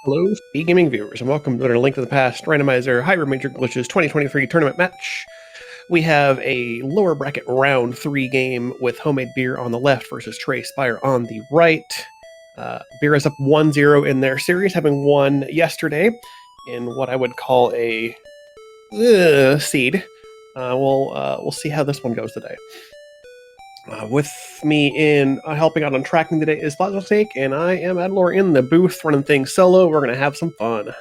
Hello, SpeedGaming viewers, and welcome to our Link to the Past Randomizer Hybrid Major Glitches 2023 tournament match. We have a lower bracket round 3 game with Homemade Beer on the left versus Trey Spyre on the right. Beer is up 1-0 in their series, having won yesterday in what I would call a seed. We'll see how this one goes today. With me in helping out on tracking today is Plasma Steak, and I am Adlor in the booth running things solo. We're going to have some fun.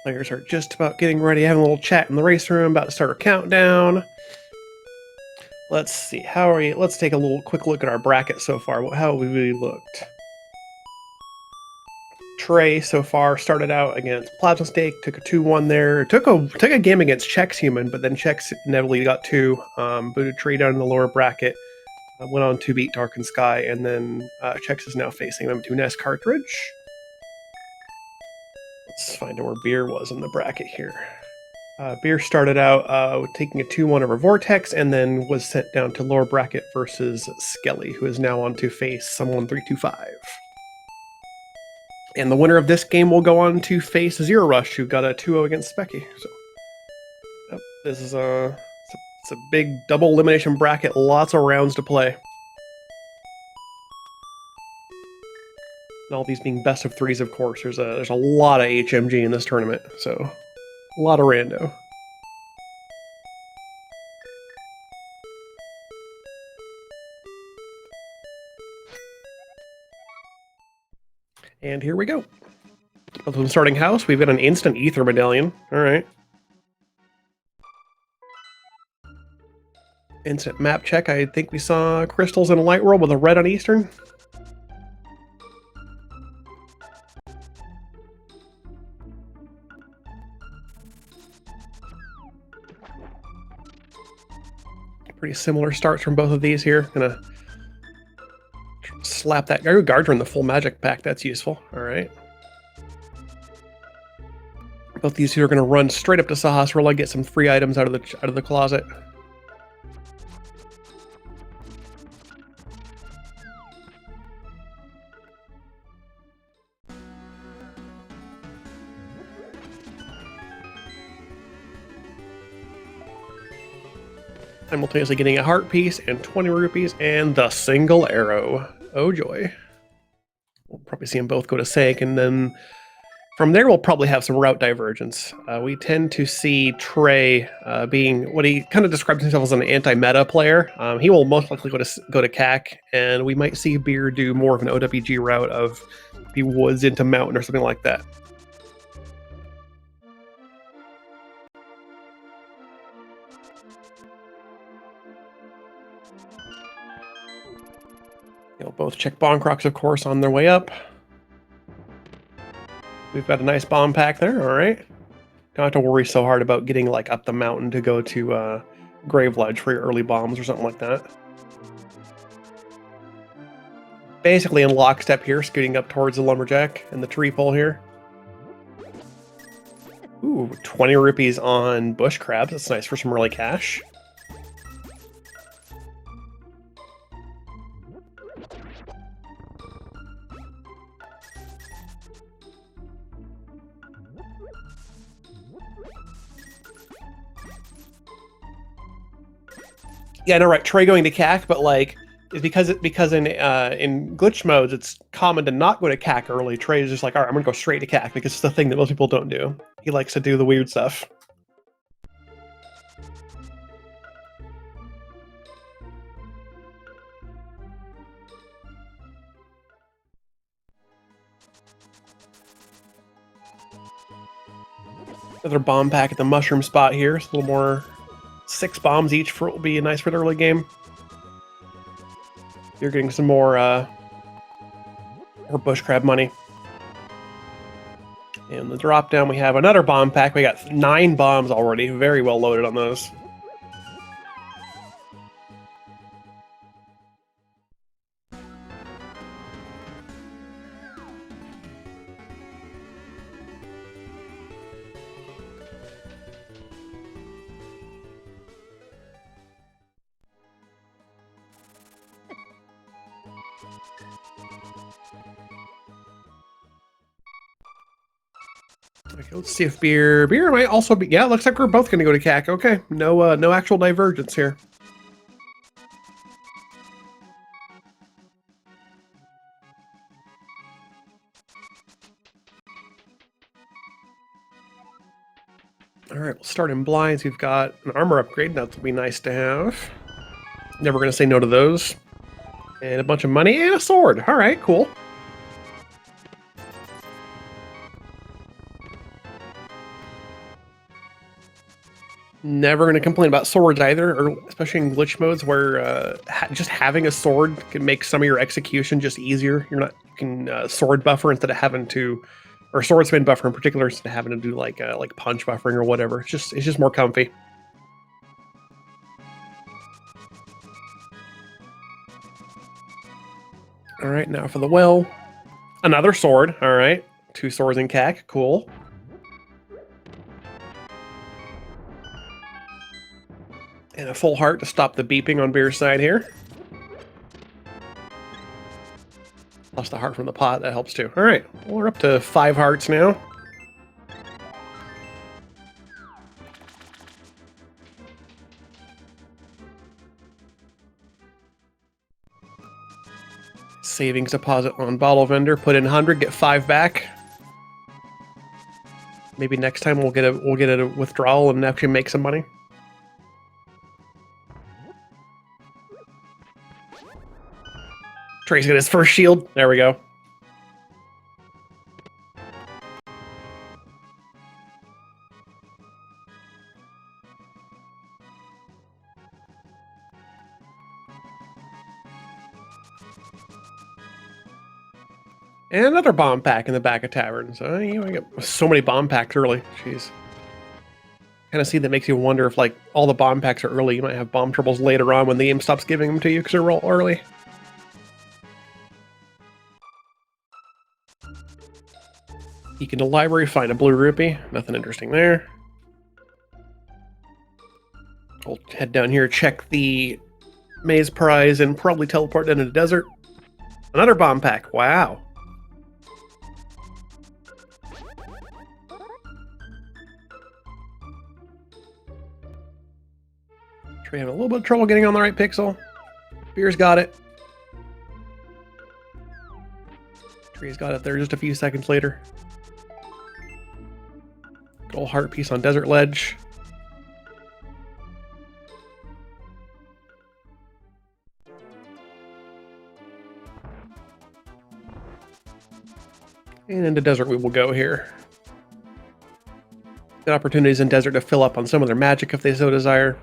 Players are just about getting ready, having a little chat in the race room, about to start our countdown. Let's see, let's take a quick look at our bracket so far. How have we really looked? Trey so far started out against Plasma Steak, took a 2-1 there. Took a game against Chex Human, but then Chex inevitably got 2. Booted Trey down in the lower bracket. Went on to beat Dark and Sky, and then Chex is now facing them to Nest Cartridge. Let's find out where Beer was in the bracket here. Beer started out taking a 2-1 over Vortex, and then was sent down to lower bracket versus Skelly, who is now on to face someone 325. And the winner of this game will go on to face Zero Rush, who got a 2-0 against Specky. So, this is it's a big double elimination bracket, lots of rounds to play. And all these being best of 3s, of course. There's a lot of HMG in this tournament, so a lot of rando. And here we go. From starting house, we've got an instant ether medallion. All right. Instant map check. I think we saw crystals in a light world with a red on eastern. Pretty similar starts from both of these here. Gonna slap that Guardian in the full magic pack. That's useful. All right. Both these two are going to run straight up to Sahas Roll and get some free items out of the closet. Simultaneously getting a heart piece and 20 rupees and the single arrow. Oh joy. We'll probably see them both go to Sank, and then from there we'll probably have some route divergence. We tend to see Trey being what he kind of describes himself as an anti-meta player. He will most likely go to CAC, and we might see Beer do more of an OWG route of the woods into mountain or something like that. They'll both check Bomb Crocs, of course, on their way up. We've got a nice bomb pack there, all right. Don't have to worry so hard about getting like up the mountain to go to Grave Ledge for your early bombs or something like that. Basically in lockstep here, scooting up towards the Lumberjack and the tree pole here. Ooh, 20 rupees on Bush Crabs. That's nice for some early cash. Yeah, no, right. Trey going to CAC, but like, it's because in glitch modes it's common to not go to CAC early. Trey is just like, all right, I'm gonna go straight to CAC because it's the thing that most people don't do. He likes to do the weird stuff. Another bomb pack at the mushroom spot here. It's a little more. 6 bombs each will be nice for the early game. You're getting some more bush crab money. In the drop down, we have another bomb pack. We got 9 bombs already. Very well loaded on those. Okay, let's see if beer might also be. Yeah, looks like we're both going to go to CAC. Okay, no actual divergence here. All right, we'll start in blinds. We've got an armor upgrade. That'll be nice to have. Never going to say no to those. And a bunch of money and a sword. All right, cool. Never going to complain about swords either, or especially in glitch modes where just having a sword can make some of your execution just easier. You can sword buffer instead of having to, or sword spin buffer in particular, instead of having to do like punch buffering or whatever. It's just more comfy. All right, now for the well. Another sword. All right, 2 swords in CAC. Cool. And a full heart to stop the beeping on Beer's side here. Plus the heart from the pot, that helps too. All right, we're up to 5 hearts now. Savings deposit on bottle vendor. Put in 100, get 5 back. Maybe next time we'll get a withdrawal and actually make some money. Trey's got his first shield. There we go. And another bomb pack in the back of tavern. So we got so many bomb packs early. Jeez. Kind of see that makes you wonder if like all the bomb packs are early. You might have bomb troubles later on when the game stops giving them to you because they're all early. Peek in the library, find a blue rupee. Nothing interesting there. We'll head down here, check the maze prize, and probably teleport into the desert. Another bomb pack. Wow. Trey having a little bit of trouble getting on the right pixel. Beer's got it. Trey's got it there just a few seconds later. Good old heart piece on desert ledge. And into desert we will go here. Good opportunities in desert to fill up on some of their magic if they so desire.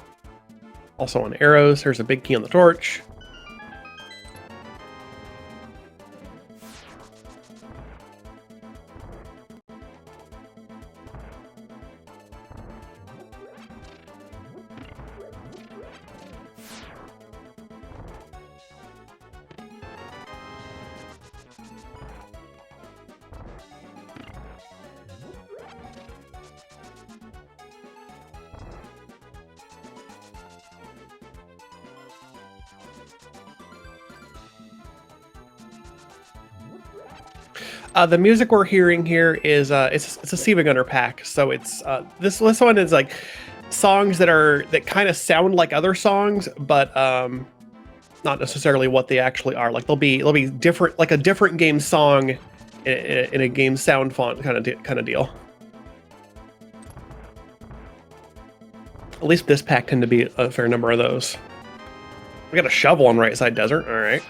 Also on arrows. There's a big key on the torch. The music we're hearing here is it's a Siva Gunner pack, so it's this one is like songs that kind of sound like other songs, but not necessarily what they actually are. Like they'll be different, like a different game song in a game sound font kind of deal. At least this pack tend to be a fair number of those. We got a shovel on right side desert. All right.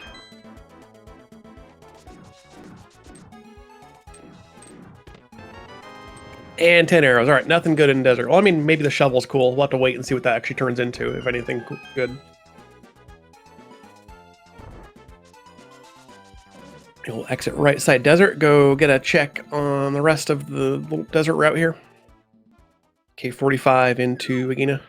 And 10 arrows. All right, nothing good in desert. Well, I mean, maybe the shovel's cool. We'll have to wait and see what that actually turns into, if anything good. We'll exit right side desert, go get a check on the rest of the desert route here. K45 into Agina.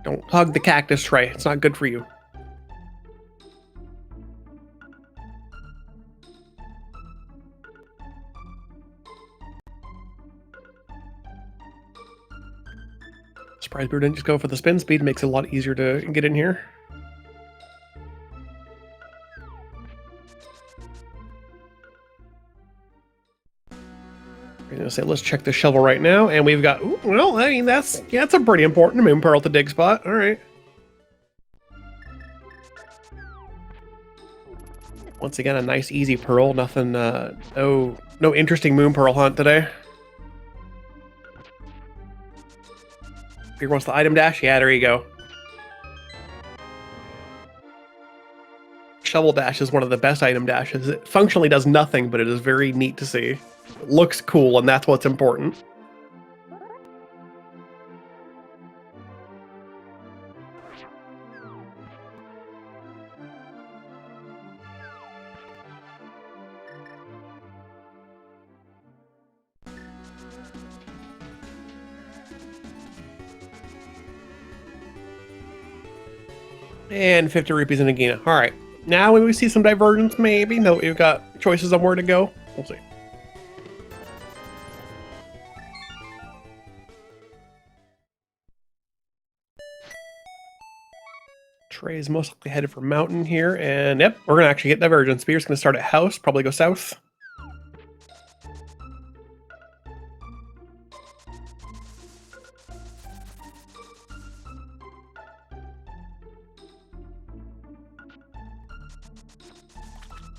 Don't hug the cactus, Trey. It's not good for you. Surprise Brew didn't just go for the spin speed, makes it a lot easier to get in here. I'm gonna say let's check the shovel right now, and we've got. Ooh, well, I mean that's a pretty important moon pearl to dig spot. All right. Once again, a nice easy pearl. Nothing. No interesting moon pearl hunt today. Here wants the item dash. Yeah, there you go. Shovel dash is one of the best item dashes. It functionally does nothing, but it is very neat to see. It looks cool, and that's what's important. And 50 rupees in Nagina. All right. Now we see some divergence, maybe. Now that we've got choices on where to go. We'll see. Trey is most likely headed for mountain here. And yep, we're going to actually get divergence. Spear's going to start at house, probably go south.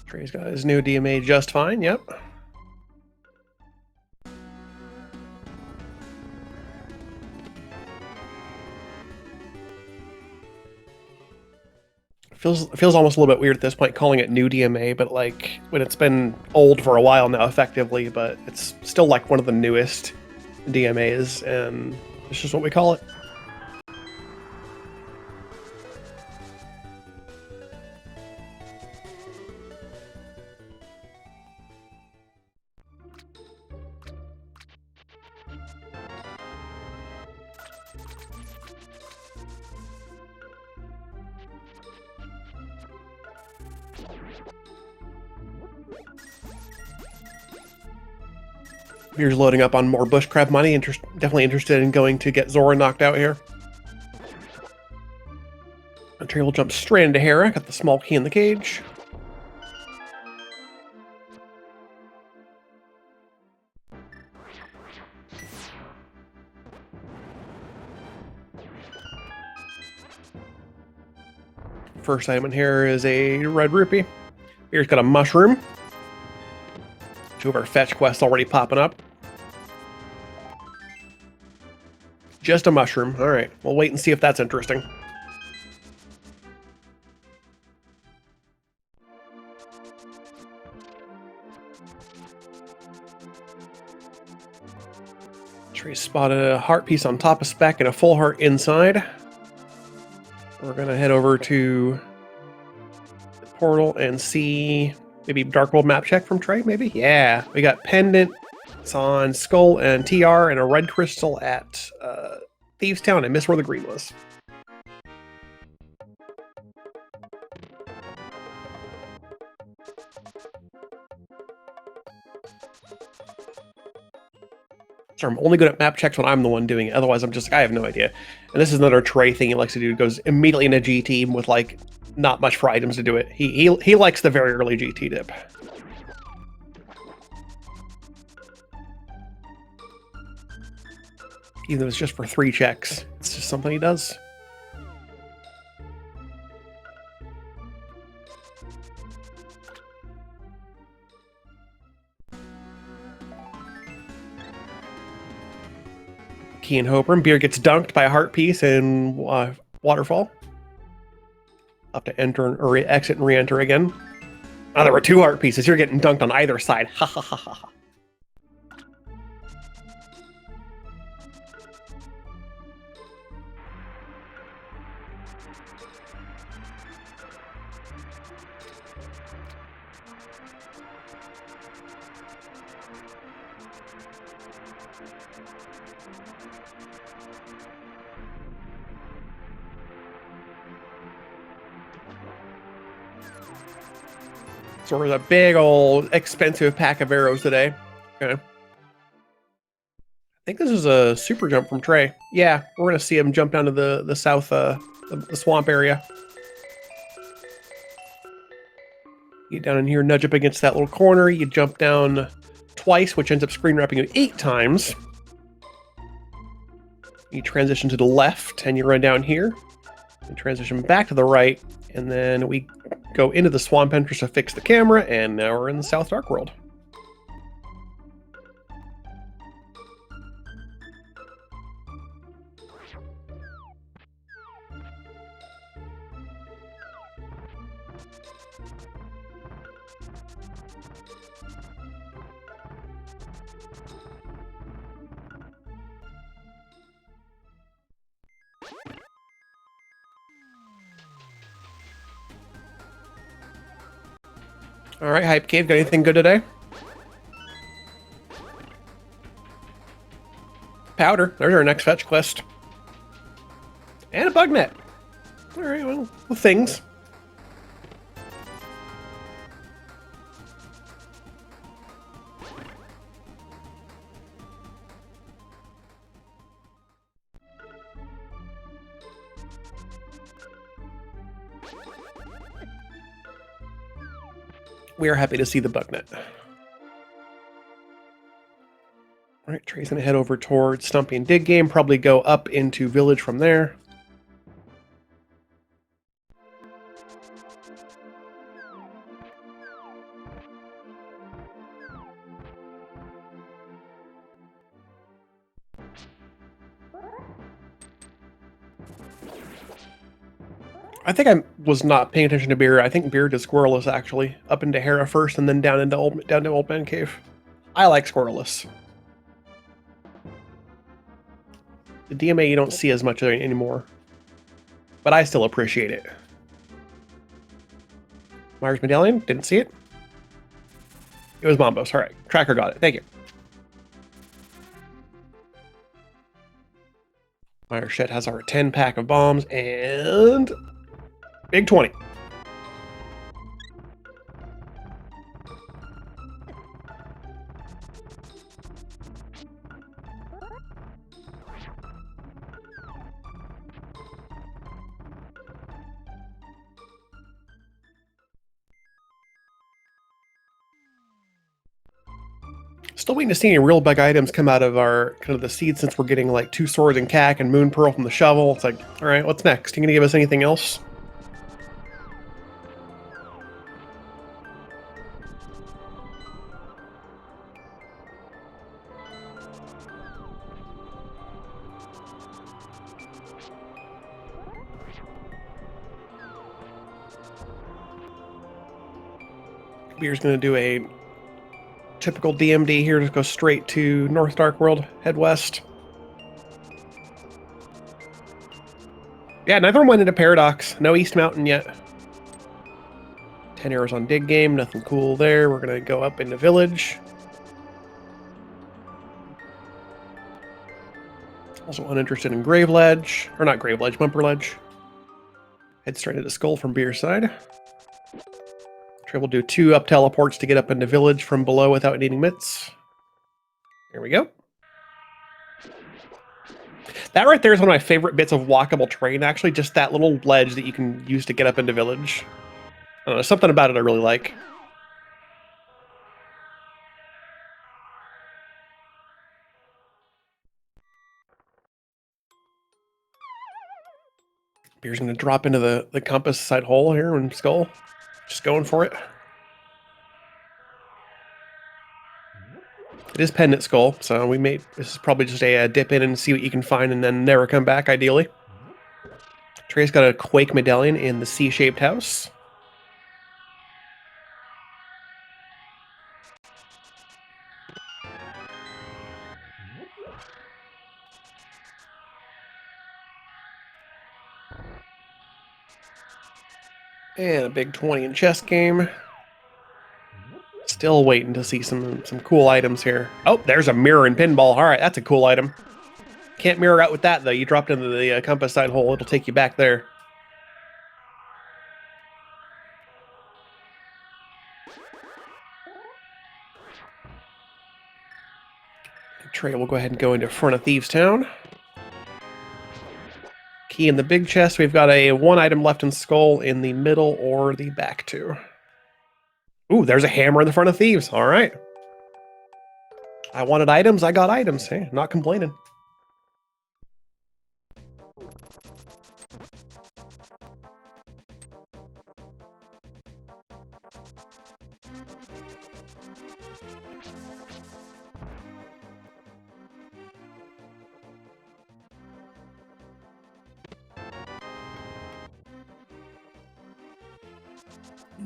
Trey's got his new DMA just fine, yep. Feels almost a little bit weird at this point calling it new DMA, but like when it's been old for a while now effectively, but it's still like one of the newest DMAs, and it's just what we call it. Here's loading up on more bushcraft money. Definitely interested in going to get Zora knocked out here. Trey will jump straight into Hera. Got the small key in the cage. First item in here is a red rupee. Here's got a mushroom. Two of our fetch quests already popping up. Just a mushroom. All right, we'll wait and see if that's interesting. Trey spotted a heart piece on top of spec and a full heart inside. We're gonna head over to the portal and see maybe Dark World map check from Trey, maybe? Yeah, we got pendant. It's on Skull and TR and a red crystal at Thieves Town. I missed where the green was. So I'm only good at map checks when I'm the one doing it. Otherwise, I have no idea. And this is another Trey thing he likes to do. He goes immediately into GT with like not much for items to do it. He likes the very early GT dip. Even though it's just for 3 checks. It's just something he does. Key and Hoper. Beer gets dunked by a heart piece in Waterfall. Up to enter or exit and re-enter again. Oh, there were 2 heart pieces. You're getting dunked on either side. Ha ha ha ha. So we're a big old expensive pack of arrows today. Okay. I think this is a super jump from Trey. Yeah, we're gonna see him jump down to the south, the swamp area. Get down in here, nudge up against that little corner. You jump down twice, which ends up screen wrapping you 8 times. You transition to the left, and you run down here. And transition back to the right, and then we go into the swamp entrance to fix the camera, and now we're in the South Dark World. All right, Hype Cave, got anything good today? Powder, there's our next fetch quest. And a bug net. All right, well, things. We are happy to see the bug net. All right, Trey's gonna head over towards Stumpy and Dig Game, probably go up into Village from there. I think I was not paying attention to Beer. I think Beer did Squirreless, actually. Up into Hera first, and then down to Old Man Cave. I like Squirreless. The DMA you don't see as much anymore. But I still appreciate it. Myers Medallion? Didn't see it. It was Bombos. Alright. Tracker got it. Thank you. Myers Shed has our 10-pack of bombs, and... Big 20. Still waiting to see any real big items come out of our kind of the seed, since we're getting like 2 swords and cack and moon pearl from the shovel. It's like, all right, what's next? You gonna give us anything else? Beer's going to do a typical DMD here, just go straight to North Dark World, head west. Yeah, neither one went into Paradox. No East Mountain yet. 10 arrows on Dig Game, nothing cool there. We're going to go up into Village. Also uninterested in Grave Ledge, or not Grave Ledge, Bumper Ledge. Head straight into Skull from Beer's side. Trey will do 2 up teleports to get up into Village from below without needing mitts. Here we go. That right there is one of my favorite bits of walkable terrain, actually. Just that little ledge that you can use to get up into Village. I don't know, something about it I really like. Beer's going to drop into the compass side hole here in Skull. Just going for it. It is Pendant Skull, so this is probably just a dip in and see what you can find and then never come back, ideally. Trey's got a Quake Medallion in the C-shaped house. And a big 20 in chess game. Still waiting to see some cool items here. Oh, there's a mirror and pinball. All right, that's a cool item. Can't mirror out with that, though. You dropped into the compass side hole. It'll take you back there. Trey will go ahead and go into front of Thieves Town. Key in the big chest. We've got a 1 item left in Skull in the middle or the back 2. Ooh, there's a hammer in the front of Thieves. All right. I wanted items, I got items. Hey, not complaining.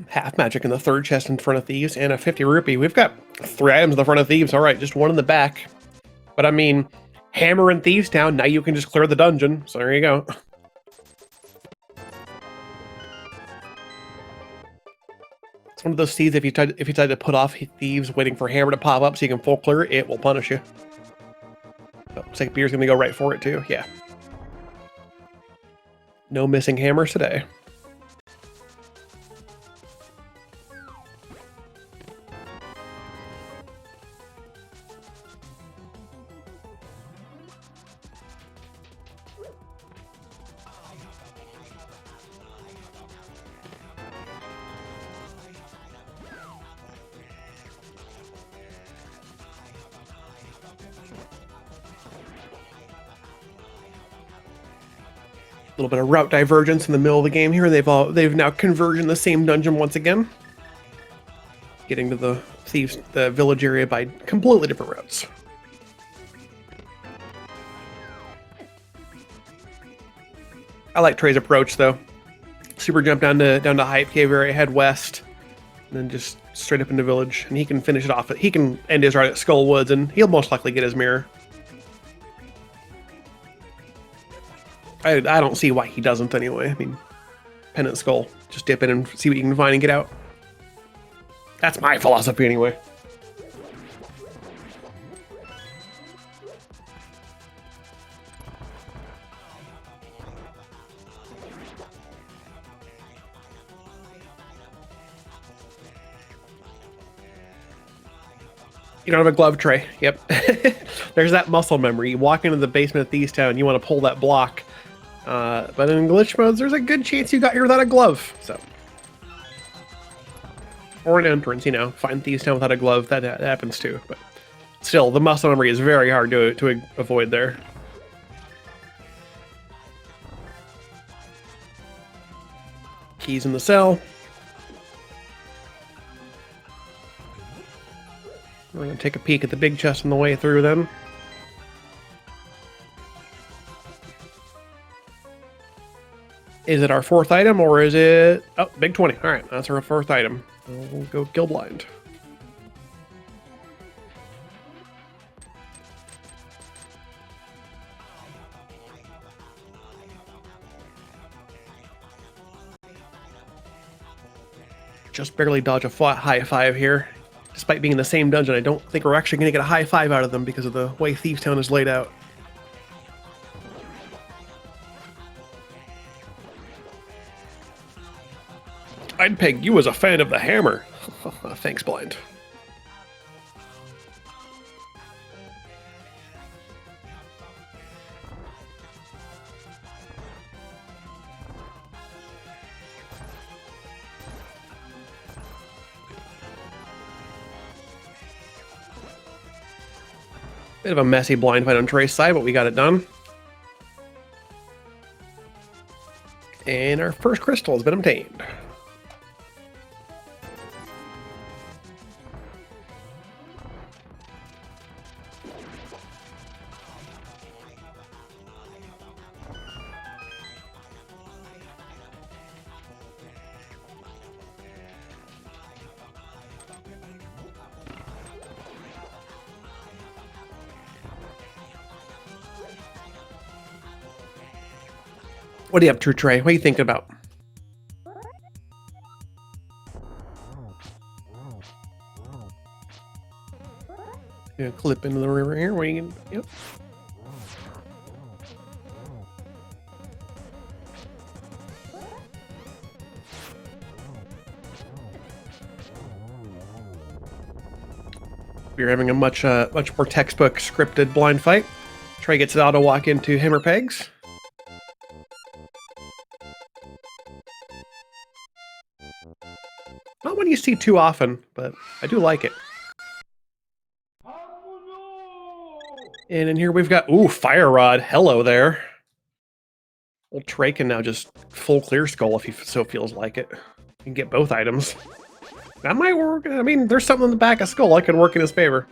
Half magic in the third chest in front of thieves and a 50 rupee. We've got 3 items in the front of thieves. All right, just 1 in the back. But I mean, hammer in Thieves Town. Now you can just clear the dungeon. So there you go. It's one of those seeds. If you try to put off thieves waiting for hammer to pop up so you can full clear, it will punish you. Oh, looks like beer's gonna go right for it too. Yeah. No missing hammers today. A little bit of route divergence in the middle of the game here. They've now converged in the same dungeon once again, getting to the village area by completely different routes. I like Trey's approach though. Super jump down to Hype Cave area, head west, and then just straight up into village, and he can finish it off. He can end his ride at Skull Woods, and he'll most likely get his mirror. I don't see why he doesn't anyway. I mean, Pendant Skull. Just dip in and see what you can find and get out. That's my philosophy anyway. You don't have a glove tray. Yep. There's that muscle memory. You walk into the basement of Thieves Town, you want to pull that block. But in glitch modes, there's a good chance you got here without a glove. So, or an entrance, you know, find Thieves Town without a glove. That happens too. But still, the muscle memory is very hard to avoid there. Keys in the cell. We're gonna take a peek at the big chest on the way through then. Is it our 4th item, or is it... Oh, big 20. All right, that's our 4th item. We'll go kill blind. Just barely dodge a high 5 here. Despite being in the same dungeon, I don't think we're actually going to get a high 5 out of them because of the way Thieves Town is laid out. I'd peg you as a fan of the hammer. Thanks, blind. Bit of a messy blind fight on Trey's side, but we got it done. And our first crystal has been obtained. What are you up to, Trey? What are you thinking about? Yeah, clip into the river here. What are you gonna... Yep. We're having a much more textbook scripted blind fight. Trey gets it auto walk into hammer pegs. Not one you see too often, but I do like it. And in here we've got, ooh, Fire Rod. Hello there. Old Trey can now just full clear skull if he so feels like it. You can get both items. That might work. I mean, there's something in the back of skull that could work in his favor.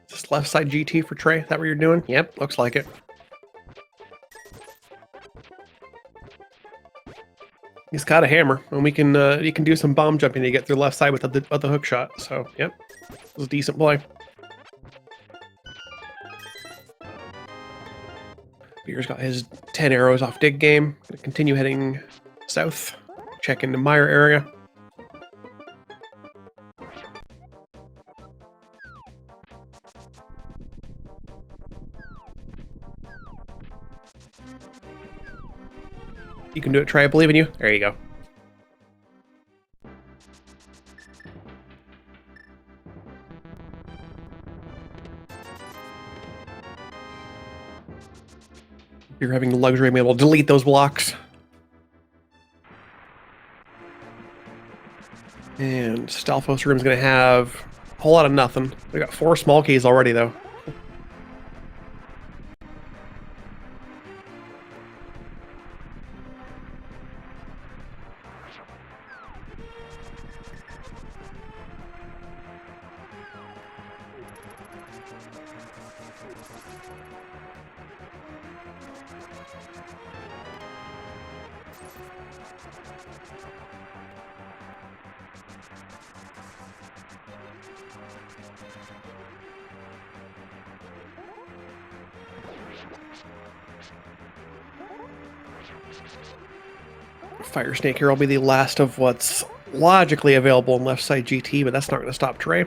Just left side GT for Trey. Is that what you're doing? Yep, looks like it. He's got a hammer, and we can you can do some bomb jumping to get through left side with the hook shot. So, yep, it was a decent play. Beer's got his 10 arrows off dig game. Gonna continue heading south, check into Mire area. You can do it, Trey. I believe in you. There you go. You're having the luxury of being able to delete those blocks. And Stalfos room's going to have a whole lot of nothing. We got 4 small keys already, though. Fire Snake here will be the last of what's logically available in left side GT, but that's not going to stop Trey.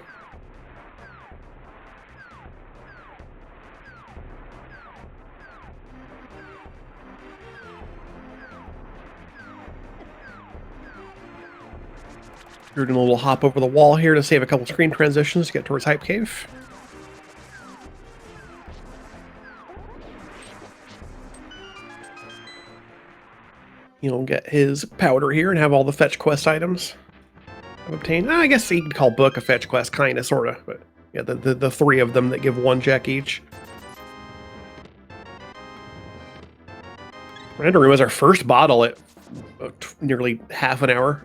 You're doing a little hop over the wall here to save a couple screen transitions to get towards Hype Cave. He'll get his powder here and have all the fetch quest items obtained. I guess you could call book a fetch quest, kind of, sort of, but yeah, the 3 of them that give 1 check each. Randomizer was our first bottle at nearly half an hour.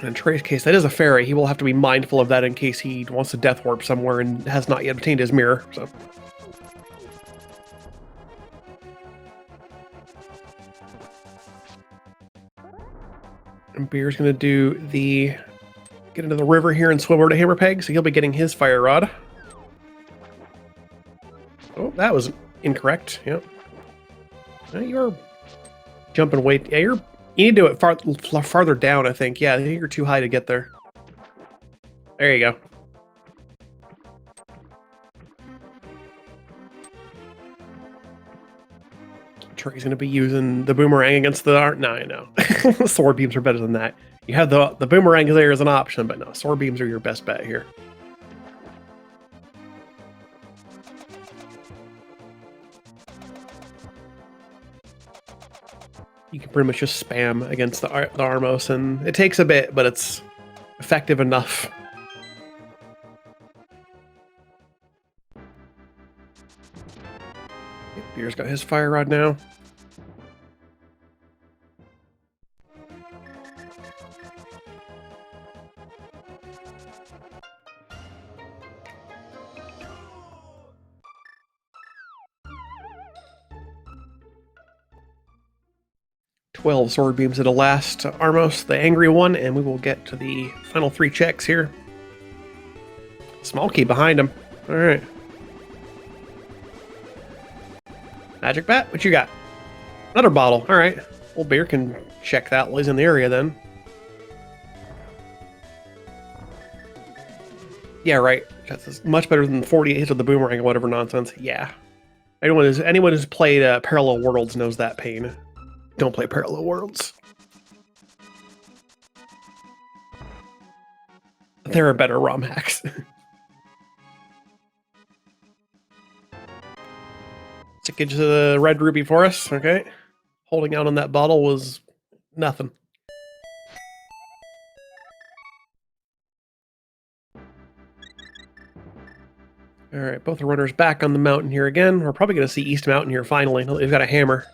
In Trey's case, that is a fairy. He will have to be mindful of that in case he wants to death warp somewhere and has not yet obtained his mirror. So, and Beer's going to do get into the river here and swim over to Hammerpeg, so he'll be getting his fire rod. Oh, that was incorrect. Yep. You're jumping way. Yeah, you need to do it farther down, I think. Yeah, I think you're too high to get there. There you go. Trey's going to be using the boomerang against the art. No, I know. Sword beams are better than that. You have the boomerang there as an option, but no, sword beams are your best bet here. You can pretty much just spam against the Armos, and it takes a bit, but it's effective enough. Beer's got his fire rod now. Sword beams to the last Armos, the angry one, and we will get to the final 3 checks here. Small key behind him. All right. Magic Bat, what you got? Another bottle. All right. Old bear can check that while he's in the area then. Yeah, right. That's much better than 48 hits with the boomerang or whatever nonsense. Yeah. Anyone who's played Parallel Worlds knows that pain. Don't play Parallel Worlds. There are better ROM hacks. Stick to the red ruby for us, okay? Holding out on that bottle was nothing. All right, both the runners back on the mountain here again. We're probably going to see East Mountain here finally. They've got a hammer.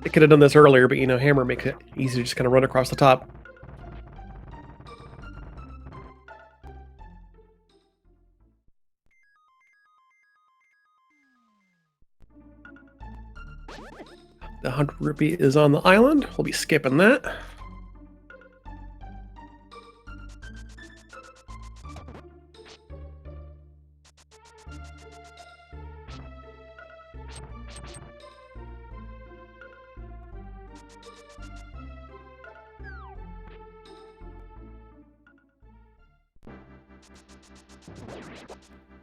They could have done this earlier, but, you know, hammer makes it easy to just kind of run across the top. The 100 rupee is on the island. We'll be skipping that.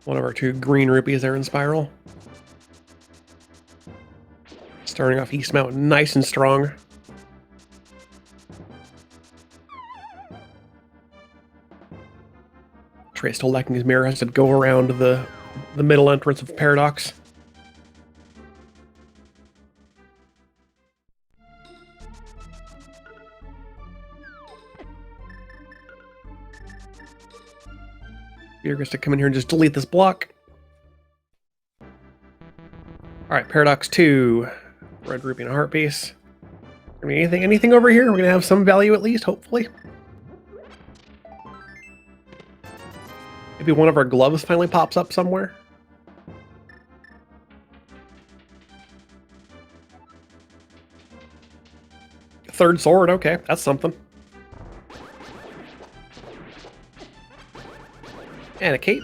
One of our 2 green rupees there in Spiral. Starting off East Mountain nice and strong. Trey still lacking his mirror, has to go around the middle entrance of Paradox. You're going to come in here and just delete this block. Alright, Paradox 2. Red rupee and a heart piece. I mean, anything over here? We're going to have some value at least, hopefully. Maybe one of our gloves finally pops up somewhere. Third sword, okay, that's something. And a cape.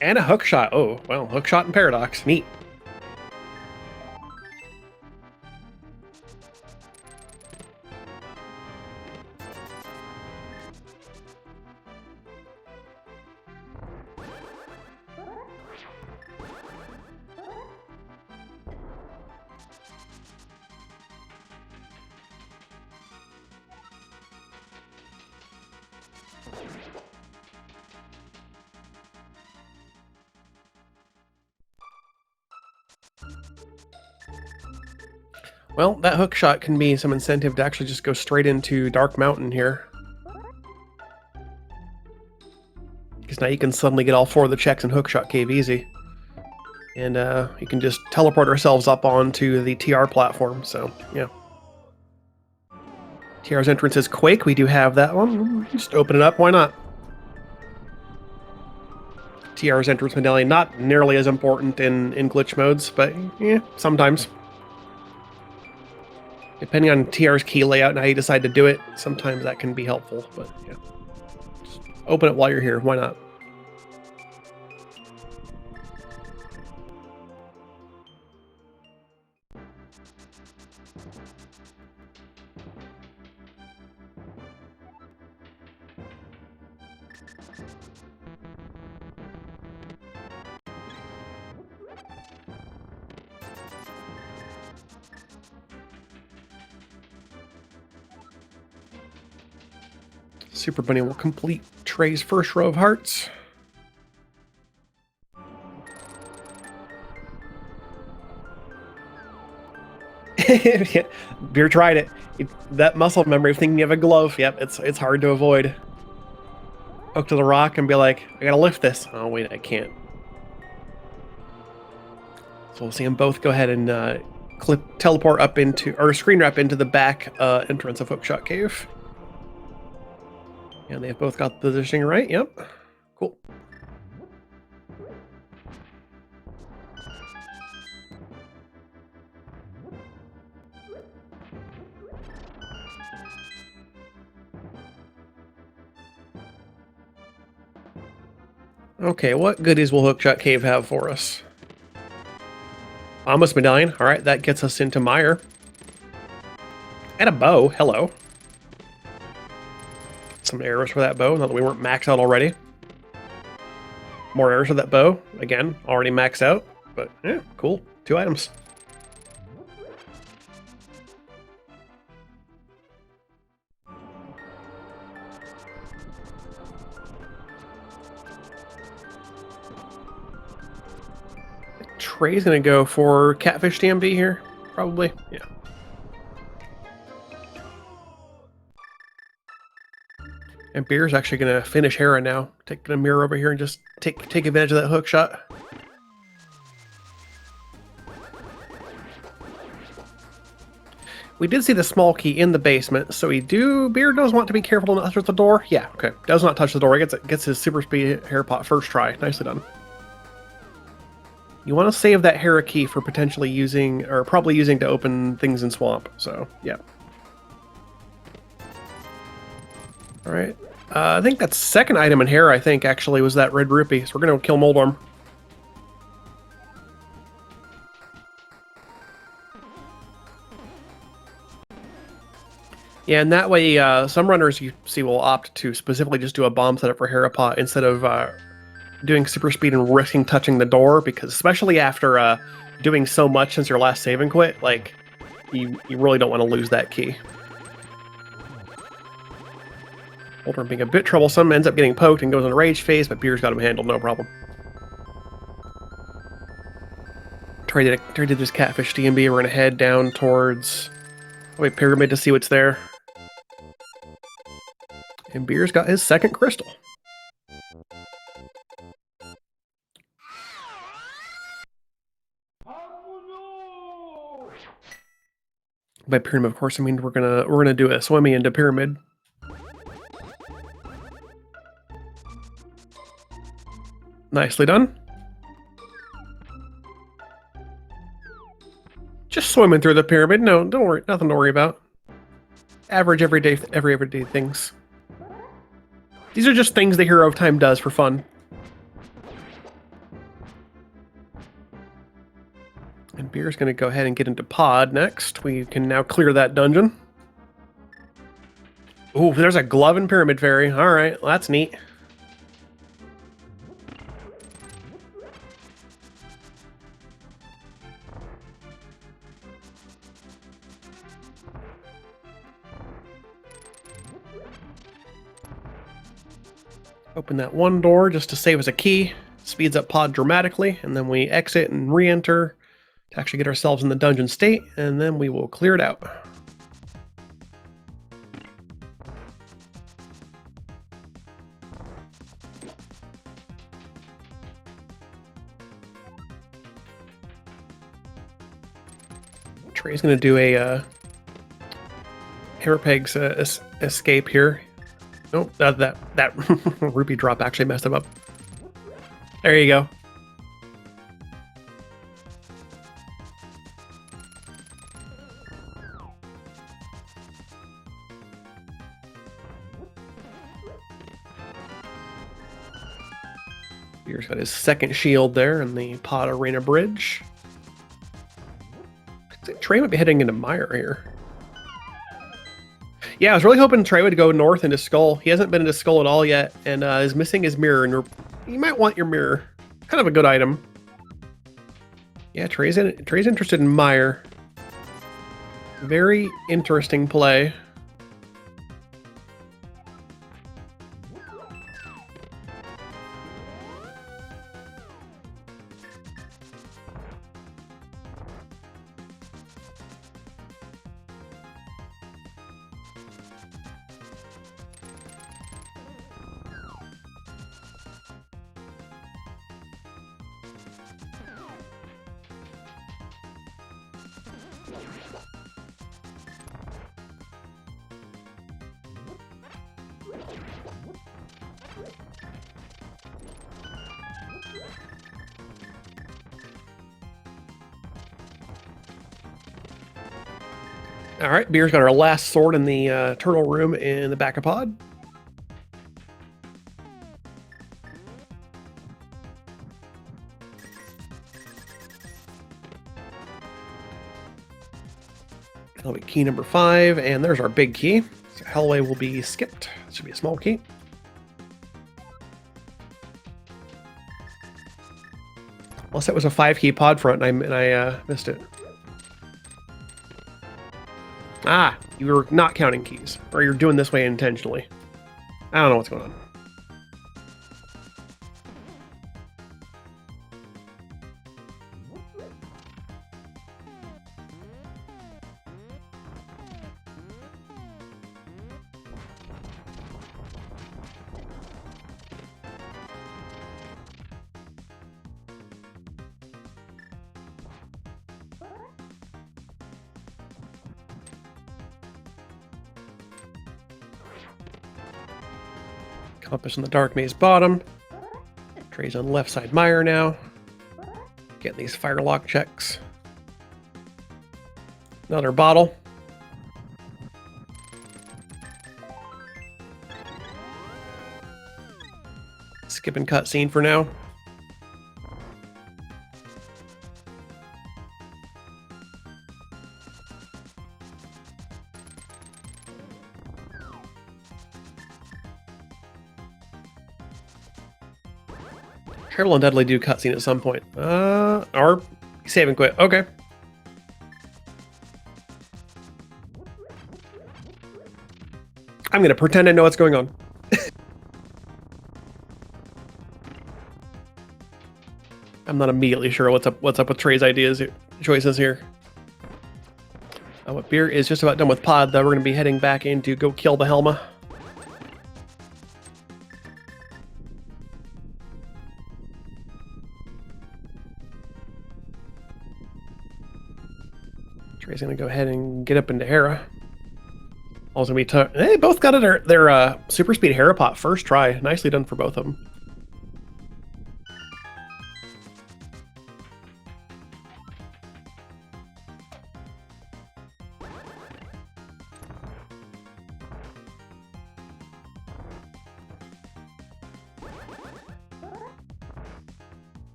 And a hook shot. Oh, well, hook shot and Paradox. Neat. Well, that hook shot can be some incentive to actually just go straight into Dark Mountain here. Because now you can suddenly get all 4 of the checks in Hookshot Cave easy. And you can just teleport ourselves up onto the TR platform, so, yeah. TR's entrance is Quake, we do have that one. Just open it up, why not? TR's entrance medallion, not nearly as important in glitch modes, but, yeah, sometimes. Depending on TR's key layout and how you decide to do it, sometimes that can be helpful, but yeah. Just open it while you're here, why not? Super Bunny will complete Trey's first row of hearts. Yeah, Beer tried it. That muscle memory of thinking you have a glove. Yep, it's hard to avoid. Hook to the rock and be like, I gotta lift this. Oh wait, I can't. So we'll see them both go ahead and teleport up into, or screen wrap into the back entrance of Hookshot Cave. And they have both got the positioning right. Yep. Cool. Okay, what goodies will Hookshot Cave have for us? Amos Medallion. Alright, that gets us into Mire. And a bow. Hello. Some arrows for that bow, now that we weren't maxed out already. More arrows for that bow. Again, already maxed out. But, yeah, cool. 2 items. Trey's gonna go for Catfish DMD here, probably. Yeah. And Beer's actually gonna finish Hera now. Taking a mirror over here and just take advantage of that hook shot. We did see the small key in the basement, so Beer does want to be careful not to touch the door. Yeah, okay. Does not touch the door. He gets his super speed hair pot first try. Nicely done. You want to save that Hera key for potentially using, or probably using to open things in Swamp, so, yeah. Alright. I think that second item in Hera, I think, actually, was that red rupee, so we're going to kill Moldworm. Yeah, and that way, some runners you see will opt to specifically just do a bomb setup for Hera pot instead of doing super speed and risking touching the door, because especially after doing so much since your last save and quit, like, you really don't want to lose that key. Moldworm being a bit troublesome, ends up getting poked and goes in a rage phase, but Beer's got him handled, no problem. Trey did this Catfish DMB, we're going to head down towards Pyramid to see what's there. And Beer's got his second crystal. By Pyramid, of course, I mean we're gonna do a swimming into Pyramid. Nicely done. Just swimming through the Pyramid. No, don't worry, nothing to worry about. Average everyday things. These are just things the Hero of Time does for fun. And Beer's going to go ahead and get into Pod next. We can now clear that dungeon. Ooh, there's a glove and Pyramid Fairy. Alright, well, that's neat. Open that one door just to save us a key. Speeds up Pod dramatically, and then we exit and re-enter to actually get ourselves in the dungeon state, and then we will clear it out. Trey's going to do a Hairpeg's escape here. Nope, that rupee drop actually messed him up. There you go. Beer's got his second shield there in the Pod Arena Bridge. I think Trey might be heading into Mire here. Yeah, I was really hoping Trey would go north into Skull. He hasn't been into Skull at all yet, and is missing his mirror. And you might want your mirror. Kind of a good item. Yeah, Trey's interested in Mire. Very interesting play. All right, Beer's got our last sword in the turtle room in the back of Pod. That'll be key number 5, and there's our big key. So Hellway will be skipped. This should be a small key. Unless it was a 5-key pod front and I missed it. Ah, you were not counting keys, or you're doing this way intentionally. I don't know what's going on. Compass on the dark maze bottom. Trey's on left side mire now. Getting these fire lock checks. Another bottle. Skipping cutscene for now. Terrible and Deadly do cutscene at some point. Or save and quit. Okay. I'm gonna pretend I know what's going on. I'm not immediately sure what's up with Trey's choices here. What beer is just about done with pod, though. We're gonna be heading back in to go kill the Helma. Trey's gonna go ahead and get up into Hera. Also gonna be they both got their super speed Hera pot first try. Nicely done for both of them.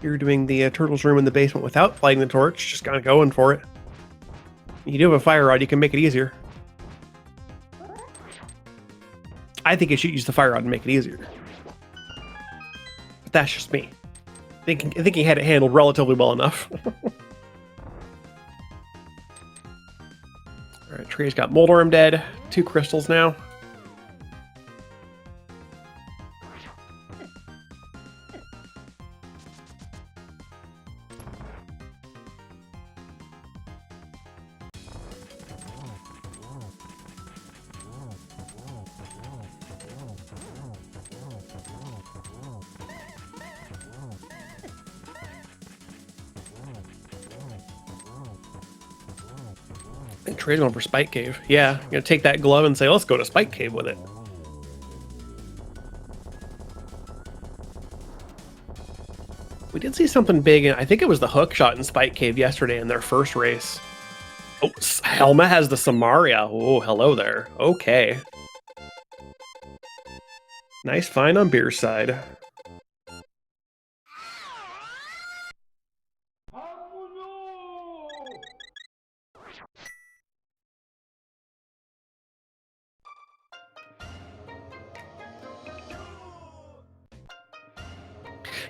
You're doing the turtle's room in the basement without lighting the torch, just kind of going for it. You do have a fire rod, you can make it easier. I think you should use the fire rod and make it easier. But that's just me. I think he had it handled relatively well enough. Alright, Trey's got Moldarm dead. 2 crystals now. I think Trey's going for Spike Cave. Yeah, I'm gonna take that glove and say, let's go to Spike Cave with it. We did see something big, and I think it was the hook shot in Spike Cave yesterday in their first race. Oh, Helma has the Samaria. Oh, hello there. Okay. Nice find on Beer's side.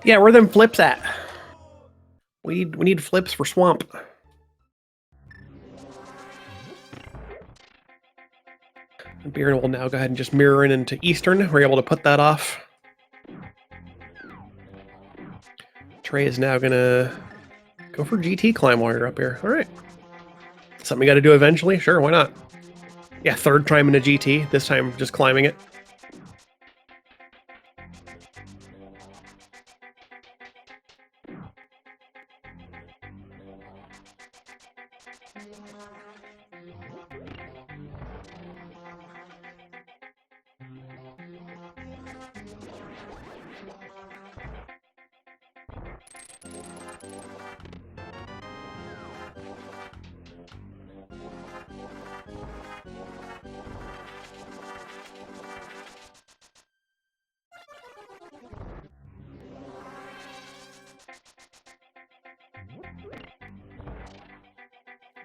Yeah, where are them flips at? We need flips for Swamp. Beer will now go ahead and just mirror in into Eastern. We're able to put that off. Trey is now gonna go for GT climb while you're up here. All right. Something you got to do eventually? Sure, why not? Yeah, third time in a GT. This time just climbing it.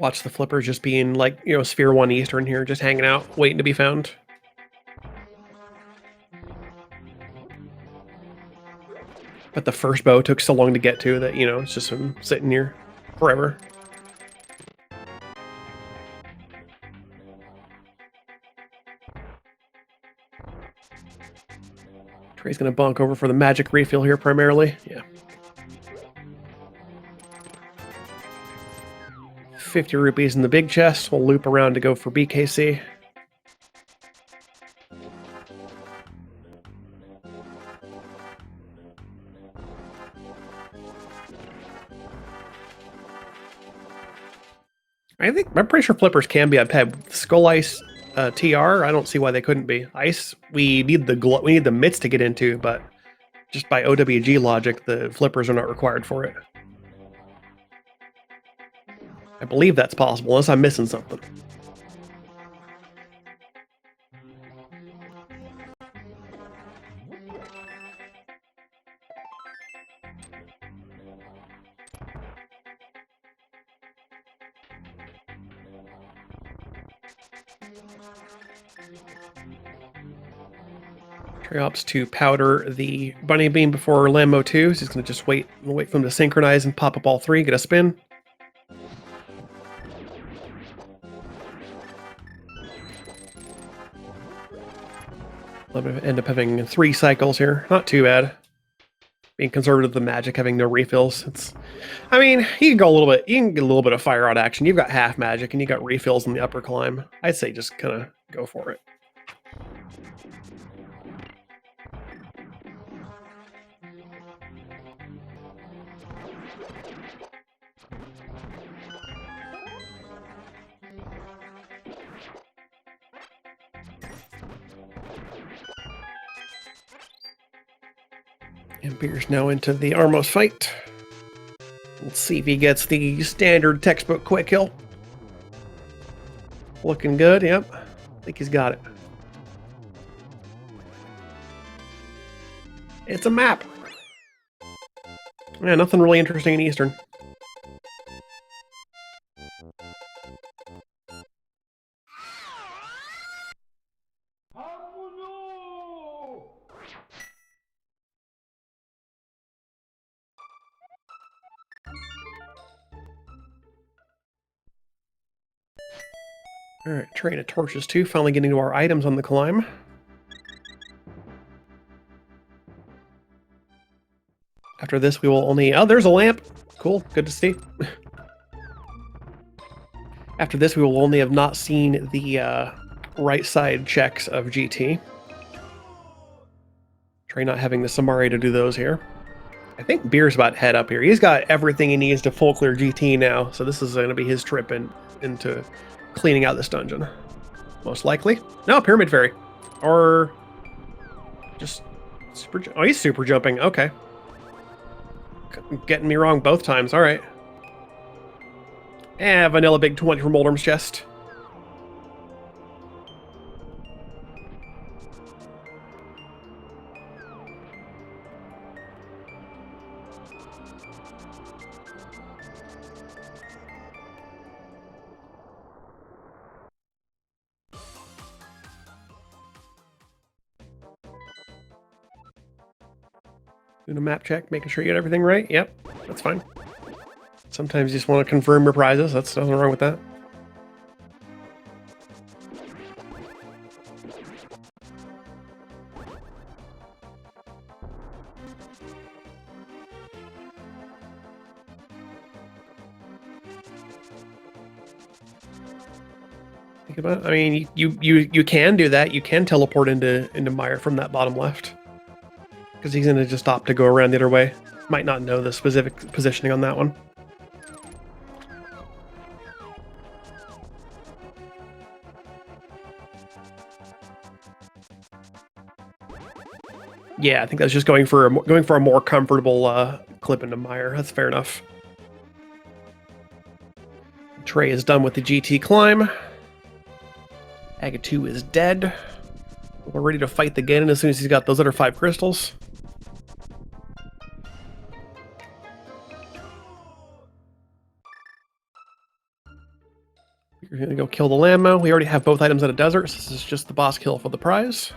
Watch the flippers just being like, you know, Sphere 1 Eastern here, just hanging out, waiting to be found. But the first bow took so long to get to that, you know, it's just him sitting here forever. Trey's gonna bonk over for the magic refill here primarily. Yeah. 50 rupees in the big chest. We'll loop around to go for BKC. I'm pretty sure flippers can be on PEB. Skull Ice TR, I don't see why they couldn't be. Ice, we need the mitts to get into, but just by OWG logic, the flippers are not required for it. I believe that's possible, unless I'm missing something. Trey opts to powder the bunny beam before Lambo 2, so he's going to just wait for him to synchronize and pop up all three, get a spin. End up having 3 cycles here. Not too bad. Being conservative with the magic, having no refills. I mean, you can go a little bit. You can get a little bit of fire out action. You've got half magic and you got refills in the upper climb. I'd say just kind of go for it. And Beer's now into the Armos fight. Let's see if he gets the standard textbook quick kill. Looking good, yep. I think he's got it. It's a map. Yeah, nothing really interesting in Eastern. Alright, train of torches too, finally getting to our items on the climb. After this, we will only... Oh, there's a lamp! Cool, good to see. After this, we will only have not seen the right side checks of GT. Trey not having the Samari to do those here. I think Beer's about to head up here. He's got everything he needs to full clear GT now, so this is going to be his trip into cleaning out this dungeon. Most likely. No, Pyramid Fairy. Or just super... Oh, he's super jumping. Okay. Getting me wrong both times. All right. Vanilla Big 20 from Oldham's chest. Doing a map check, making sure you get everything right. Yep, that's fine. Sometimes you just want to confirm your prizes. That's nothing wrong with that. Think about it. I mean, you can do that. You can teleport into Mire from that bottom left. Because he's going to just opt to go around the other way. Might not know the specific positioning on that one. Yeah, I think that's just going for a more comfortable clip into Mire. That's fair enough. Trey is done with the GT climb. Agatu is dead. We're ready to fight the Ganon as soon as he's got those other 5 crystals. kill the Lammo. We already have both items in a desert, so this is just the boss kill for the prize.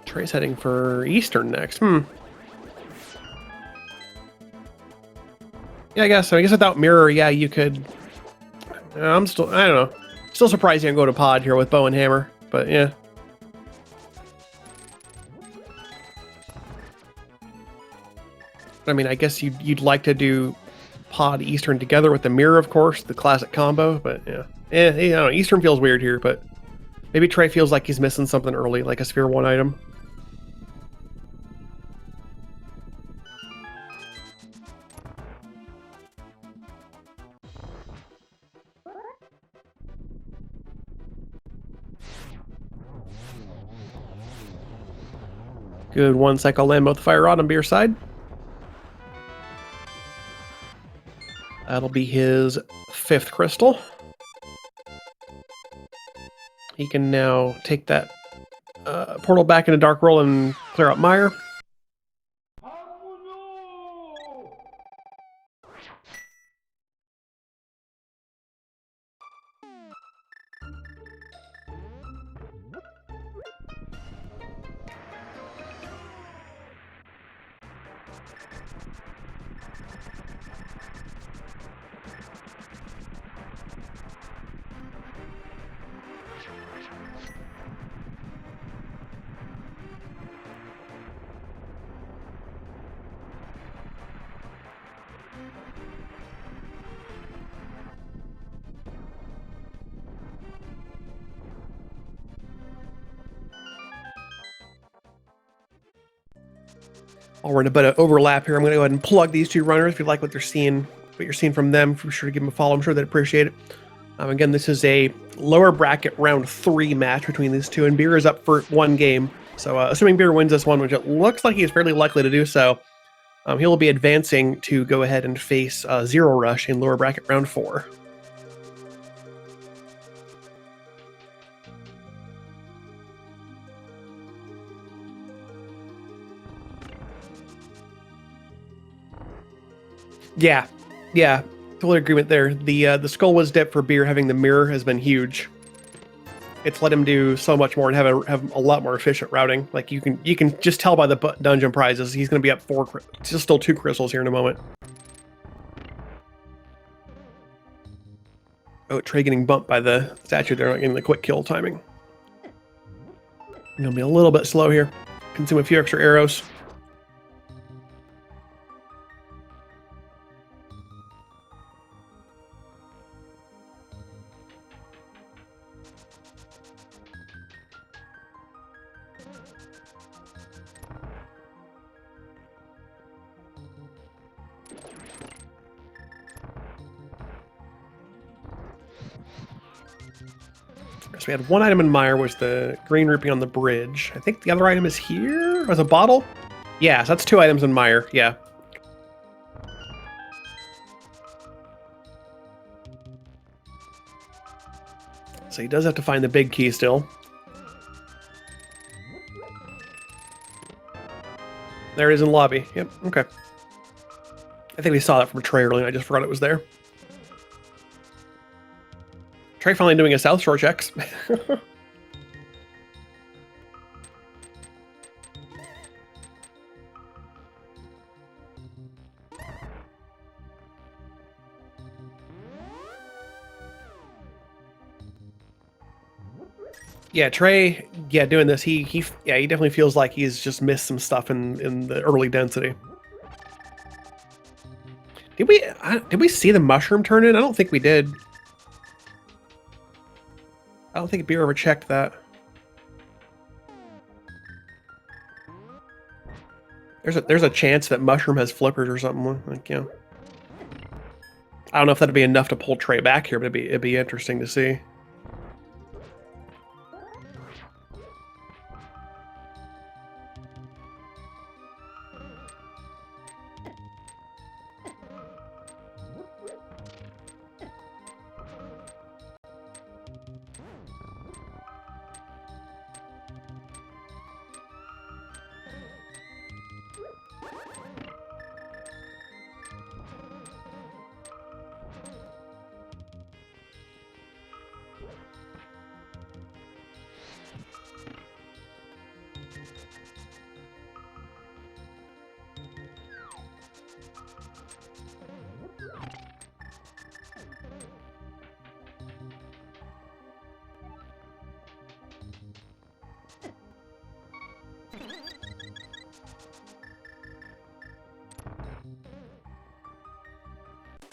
Trey's heading for Eastern next. Yeah, I guess so. I guess without mirror, yeah, you could. I don't know. Still surprised you can go to pod here with bow and hammer, but yeah. I mean, I guess you'd like to do pod Eastern together with the mirror, of course, the classic combo. But yeah, I don't know. Eastern feels weird here, but maybe Trey feels like he's missing something early, like a Sphere 1 item. Good one cycle land both fire rod on beer side. That'll be his 5th crystal. He can now take that portal back into Dark World and clear out Mire. Oh, we're in a bit of overlap here. I'm going to go ahead and plug these two runners. If you like what you're seeing from them, be sure to give them a follow. I'm sure they'd appreciate it. Again, this is a lower bracket round 3 match between these two, and Beer is up for 1 game. So assuming Beer wins this one, which it looks like he's fairly likely to do so, he will be advancing to go ahead and face Zero Rush in lower bracket round 4. Yeah, total agreement there. The skull was dip for Beer having the mirror has been huge. It's let him do so much more and have a lot more efficient routing. Like you can just tell by the dungeon prizes he's going to be up 4. Just still 2 crystals here in a moment. Oh, Trey getting bumped by the statue. They're not getting the quick kill timing. Gonna be a little bit slow here. Consume a few extra arrows. So we had 1 item in Mire, was the green rupee on the bridge. I think the other item is here? Was a bottle? Yeah, so that's 2 items in Mire, yeah. So he does have to find the big key still. There it is in lobby. Yep, okay. I think we saw that from Trey earlier, I just forgot it was there. Trey finally doing a South Shore checks. Yeah, Trey, doing this, he definitely feels like he's just missed some stuff in the early density. Did we see the mushroom turn in? I don't think we did. I don't think Beer ever checked that. There's a chance that mushroom has flippers or something. Like, yeah. I don't know if that'd be enough to pull Trey back here, but it'd be interesting to see.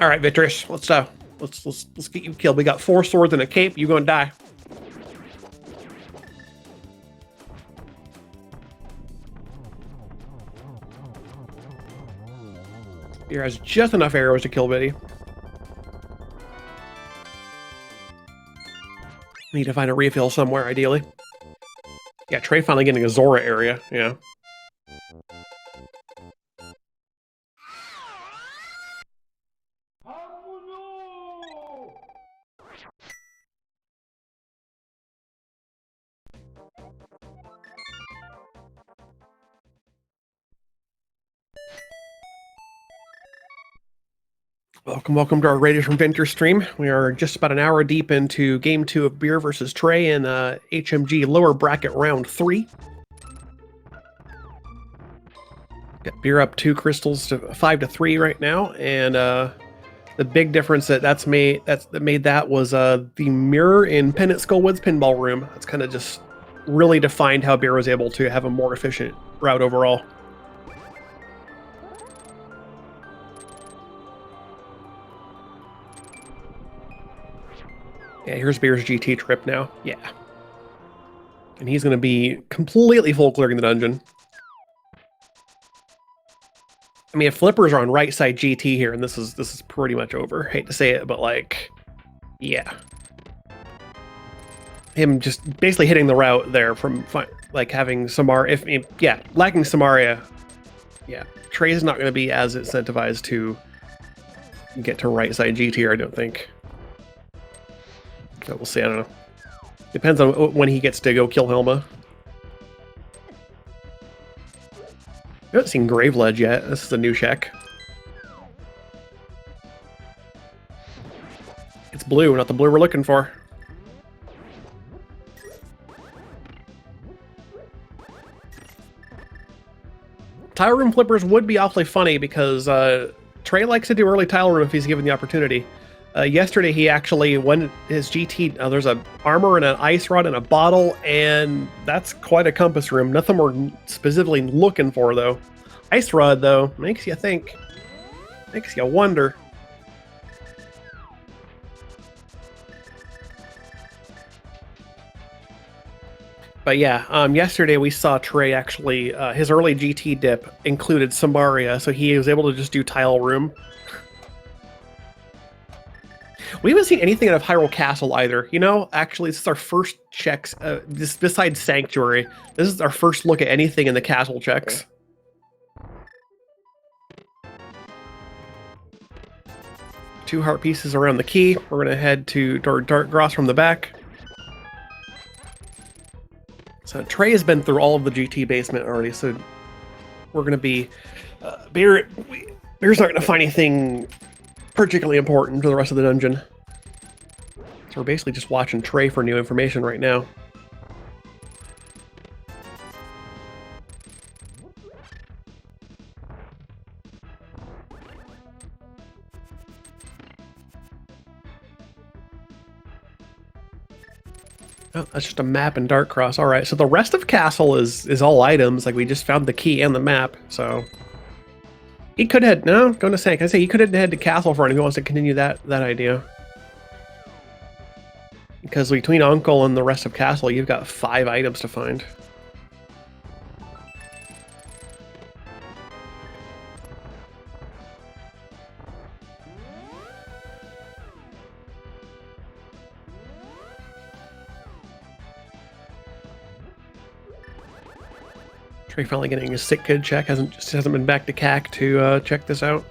All right, Vitrus, let's get you killed. We got 4 swords and a cape. You're gonna die. Here has just enough arrows to kill Biddy. Need to find a refill somewhere, ideally. Yeah, Trey finally getting a Zora area. Yeah. Welcome to our Raiders from Venture stream. We are just about an hour deep into Game 2 of Beer versus Trey in HMG lower bracket round 3. Got Beer up 2 crystals to 5-3 right now, and the big difference that made that was the mirror in Pendant Skullwood's pinball room. That's kind of just really defined how Beer was able to have a more efficient route overall. Yeah, here's Beer's GT trip now. Yeah. And he's going to be completely full clearing the dungeon. I mean, if flippers are on right side GT here, and this is pretty much over. Hate to say it, but like, yeah. Him just basically hitting the route there from like having Samaria. Yeah, lacking Samaria. Yeah, Trey's not going to be as incentivized to get to right side GT here, I don't think. So we'll see. I don't know. Depends on when he gets to go kill Helma. I haven't seen Graveledge yet. This is a new check. It's blue, not the blue we're looking for. Tile room flippers would be awfully funny because Trey likes to do early tile room if he's given the opportunity. Yesterday he actually won his GT. There's a armor and an ice rod and a bottle, and that's quite a compass room. Nothing we're specifically looking for though. Ice rod though makes you think, makes you wonder. But yeah, yesterday we saw Trey actually, his early GT dip included Samaria, so he was able to just do tile room. We haven't seen anything out of Hyrule Castle either. You know, actually, this is our first checks, besides Sanctuary, this is our first look at anything in the castle checks. Two heart pieces around the key. We're going to head to Dark Gross from the back. So Trey has been through all of the GT basement already, so we're going to be... Beer's not going to find anything particularly important to the rest of the dungeon. So we're basically just watching Trey for new information right now. Oh, that's just a map in Dark Cross. All right, so the rest of Castle is all items. Like, we just found the key and the map, so... He could head... No, going to say, he could head to Castle for it if he wants to continue that idea. Because between Uncle and the rest of Castle, you've got 5 items to find. Trey finally getting a sick kid check. Hasn't been back to CAC to check this out.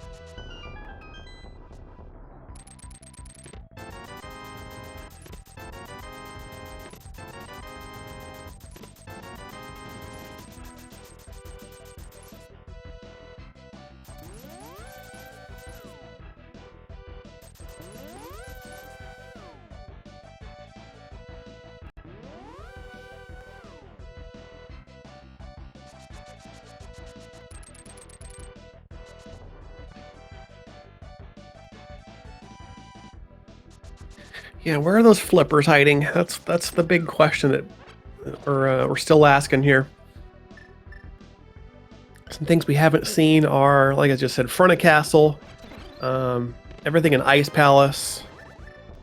Yeah, where are those flippers hiding? That's the big question that we're still asking here. Some things we haven't seen are, like I just said, front of castle. everything in Ice Palace.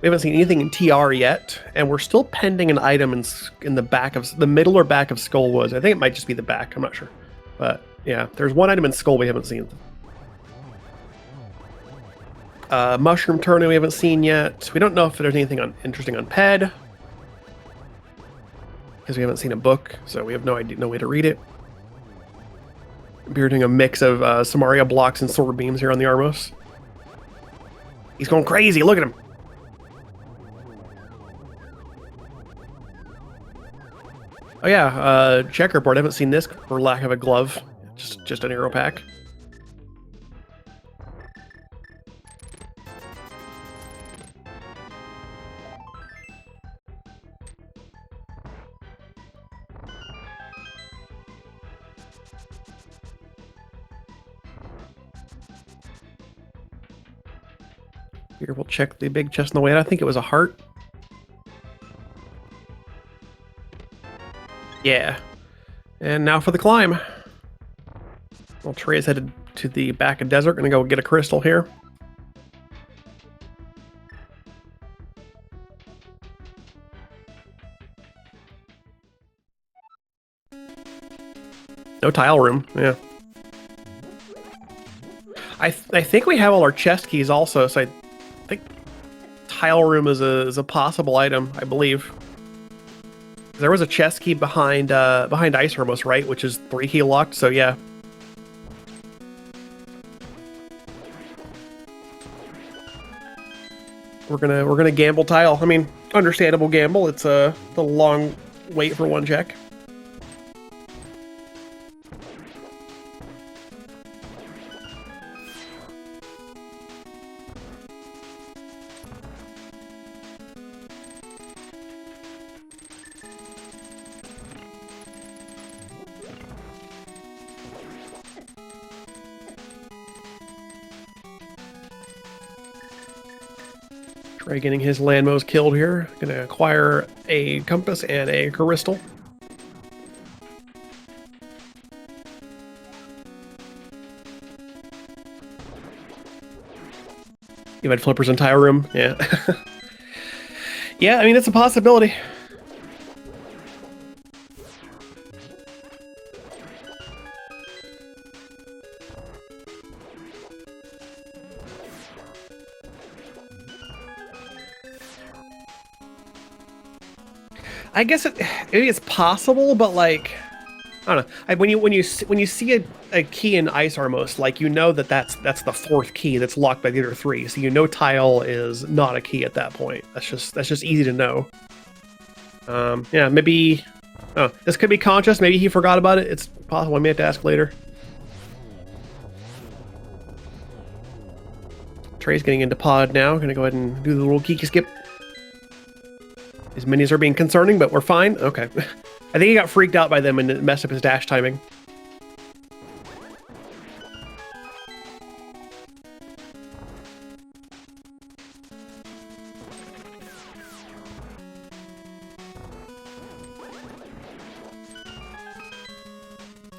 We haven't seen anything in TR yet, and we're still pending an item in the back of the middle or back of Skullwoods. I think it might just be the back. I'm not sure, but yeah, there's one item in Skull we haven't seen. Mushroom Tournament we haven't seen yet. We don't know if there's anything interesting on Ped because we haven't seen a book, so we have no way to read it. We're doing a mix of Samaria blocks and sword beams here on the Armos. He's going crazy. Look at him. Oh yeah, checkerboard. I haven't seen this for lack of a glove. Just an arrow pack. Here, we'll check the big chest on the way out. I think it was a heart. Yeah. And now for the climb. Well, Trey is headed to the back of desert. Gonna go get a crystal here. No tile room. Yeah. I think we have all our chest keys also, so I think tile room is a possible item, I believe. There was a chest key behind Ice Hermos, right? Which is 3 key locked, so yeah. We're gonna gamble tile. I mean, understandable gamble. It's a long wait for one check. Trey getting his landmos killed here. Gonna acquire a compass and a crystal. You've had flippers in tile room, yeah. Yeah, I mean, it's a possibility. I guess maybe it's possible, but like, I don't know. When you see a key in Ice Armos, like, you know that's the 4th key that's locked by the other 3, so you know tile is not a key at that point. That's just easy to know. Yeah, maybe. Oh, this could be conscious. Maybe he forgot about it. It's possible. I may have to ask later. Trey's getting into pod now. Gonna go ahead and do the little geeky skip. His minis are being concerning, but we're fine. Okay. I think he got freaked out by them and it messed up his dash timing.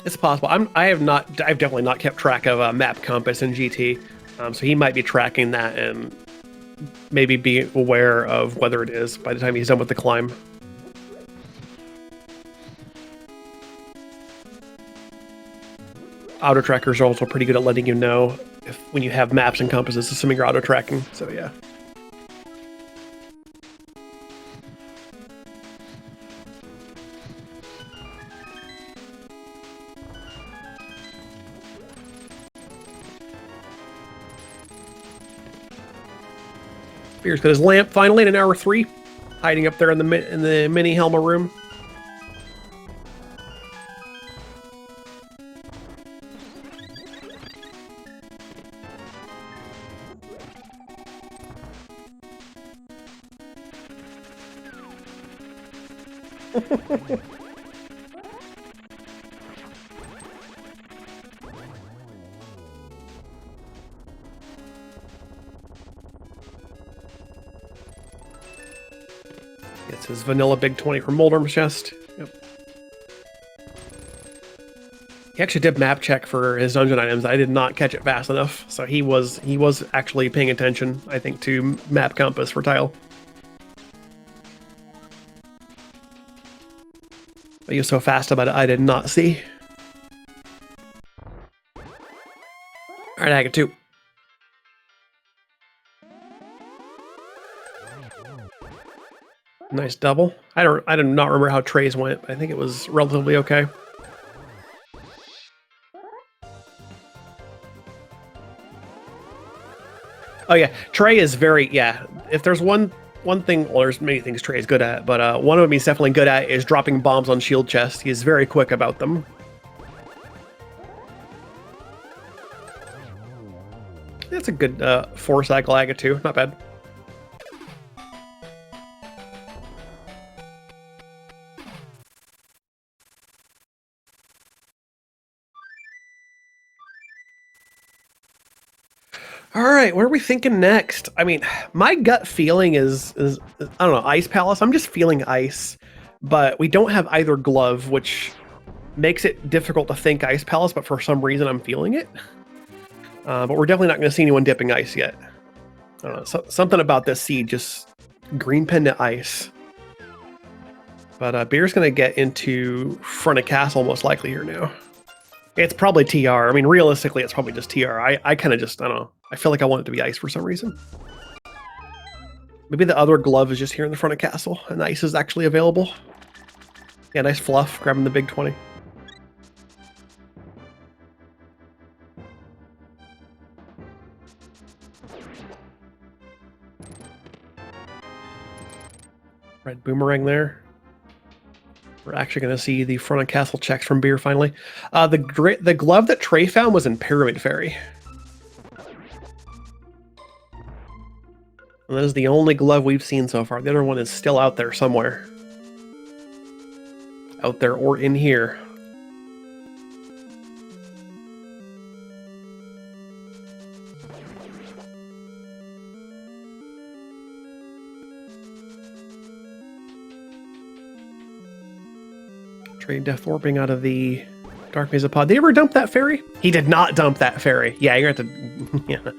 It's possible. I've definitely not kept track of map compass in GT, so he might be tracking that and maybe be aware of whether it is by the time he's done with the climb. Auto trackers are also pretty good at letting you know when you have maps and compasses, assuming you're auto tracking. So yeah. Spear's got his lamp finally in hour 3, hiding up there in the mini Helma room. It's his vanilla big 20 from Moldorm's chest. Yep. He actually did map check for his dungeon items. I did not catch it fast enough, so he was actually paying attention, I think, to map compass for tile. But he was so fast about it, I did not see. All right, I get 2. Nice double. I do not remember how Trey's went, but I think it was relatively okay. Oh yeah, Trey is very, yeah. If there's one thing, well, there's many things Trey is good at, but one of them he's definitely good at is dropping bombs on shield chests. He's very quick about them. That's a good 4-cycle Aga too, not bad. All right, what are we thinking next? I mean, my gut feeling is I don't know, Ice Palace. I'm just feeling ice, but we don't have either glove, which makes it difficult to think Ice Palace, but for some reason I'm feeling it. But we're definitely not going to see anyone dipping ice yet. I don't know, something about this seed, just green pen to ice. But Beer's going to get into front of castle most likely here now. It's probably TR. I mean, realistically, it's probably just TR. I kind of just, I don't know. I feel like I want it to be ice for some reason. Maybe the other glove is just here in the front of castle, and ice is actually available. Yeah, nice fluff, grabbing the big 20. Red boomerang there. We're actually going to see the front of castle checks from Beer finally. The glove that Trey found was in Pyramid Fairy. And that is the only glove we've seen so far. The other one is still out there somewhere. Out there or in here. Trey Death Warping out of the Dark Mesa Pod. Did he ever dump that fairy? He did not dump that fairy. Yeah, you're going to have to... Yeah.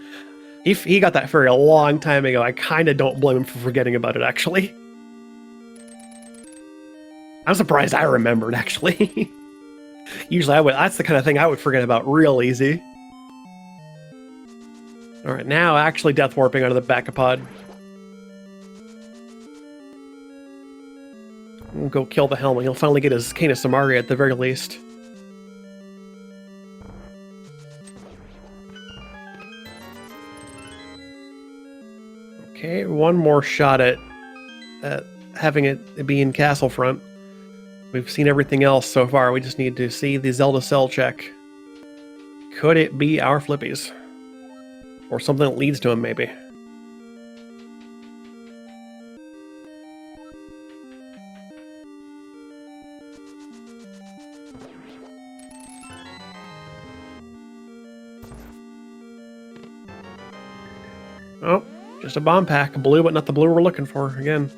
He got that fairy a long time ago. I kind of don't blame him for forgetting about it, actually. I'm surprised I remembered, actually. Usually I would. That's the kind of thing I would forget about real easy. All right, now actually Death Warping out of the back of pod. We'll go kill the Helmet. He'll finally get his Cane of Samaria at the very least. Okay, one more shot at having it be in castle front. We've seen everything else so far. We just need to see the Zelda Cell check. Could it be our flippies? Or something that leads to him, maybe. Oh. Just a bomb pack, blue, but not the blue we're looking for. Again,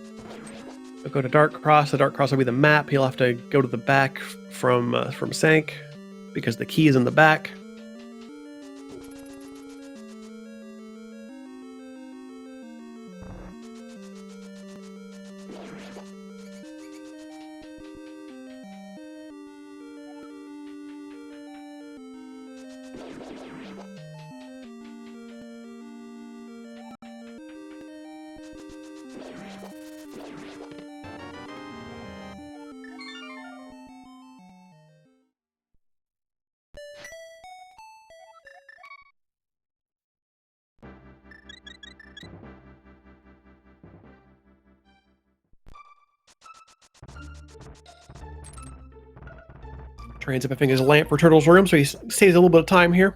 we'll go to Dark Cross. The Dark Cross will be the map. He'll have to go to the back from Sank because the key is in the back. Trey ends up having his lamp for Turtle's room, so he saves a little bit of time here.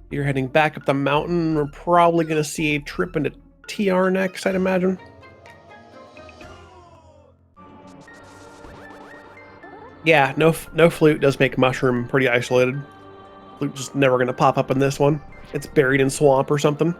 You're heading back up the mountain. We're probably going to see a trip into TR next, I'd imagine. Yeah, no flute does make mushroom pretty isolated. Flute just never going to pop up in this one. It's buried in swamp or something.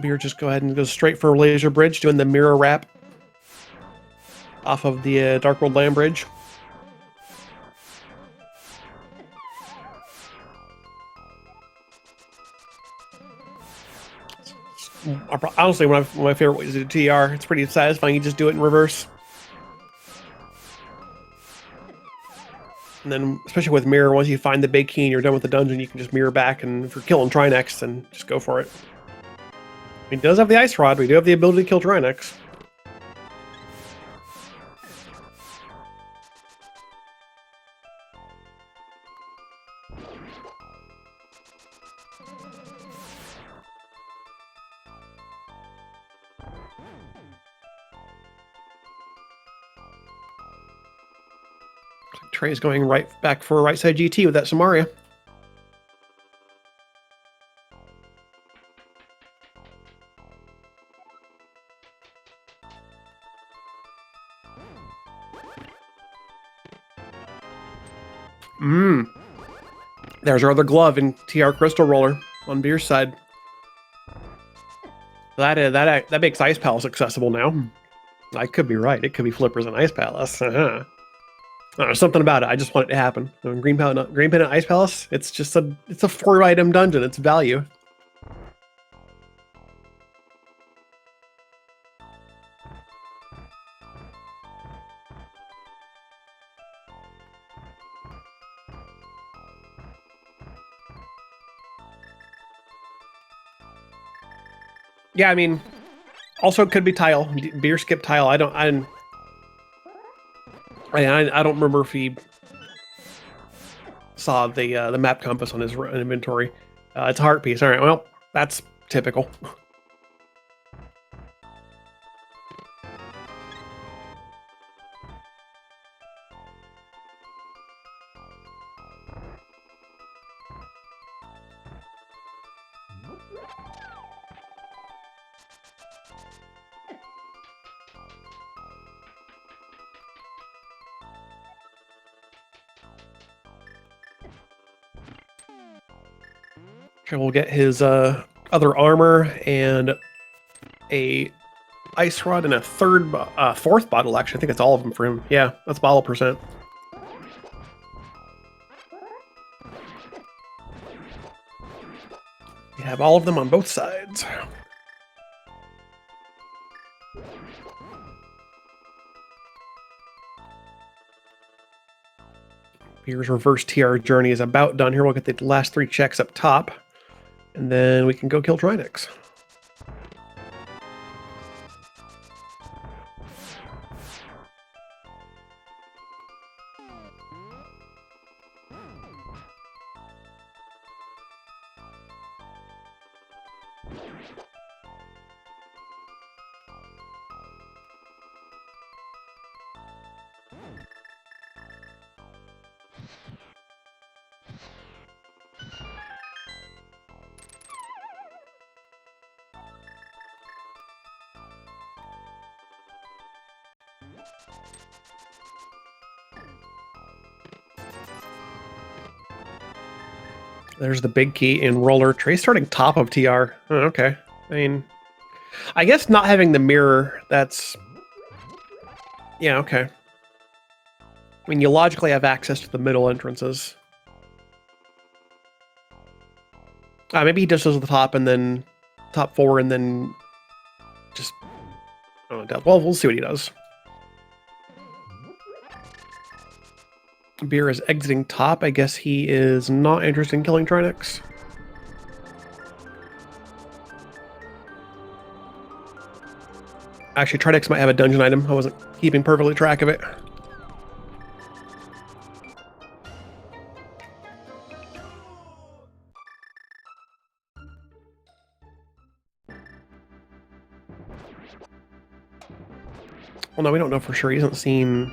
Beer just go ahead and go straight for Laser Bridge, doing the mirror wrap off of the Dark World Land Bridge. Honestly, one of my favorite ways to do TR. It's pretty satisfying. You just do it in reverse. And then, especially with mirror, once you find the big key and you're done with the dungeon, you can just mirror back, and if you're killing Trinex, then just go for it. He does have the Ice Rod. We do have the ability to kill Trinex. Trey's going right back for a right side GT with that Samaria. There's our other glove in TR Crystal Roller on Beer's side. That makes Ice Palace accessible now. I could be right. It could be Flippers and Ice Palace. Something about it. I just want it to happen. Green Pen Ice Palace. It's just a 4-item dungeon. It's value. Yeah, I mean, also it could be tile. Beer skip tile. I don't remember if he saw the map compass on his inventory. It's a heart piece. All right, well, that's typical. We'll get his other armor and a ice rod and a fourth bottle. Actually, I think it's all of them for him. Yeah, that's bottle percent. We have all of them on both sides. Beer's reverse TR journey is about done here. We'll get the last 3 checks up top. And then we can go kill Trinex. There's the big key in roller. Trey starting top of TR. Oh, okay. I mean, I guess not having the mirror, that's... Yeah, okay. I mean, you logically have access to the middle entrances. Maybe he just does the top and then top 4 and then just... Oh, well, we'll see what he does. Beer is exiting top. I guess he is not interested in killing Trinex. Actually, Trinex might have a dungeon item. I wasn't keeping perfectly track of it. Well, no, we don't know for sure. He hasn't seen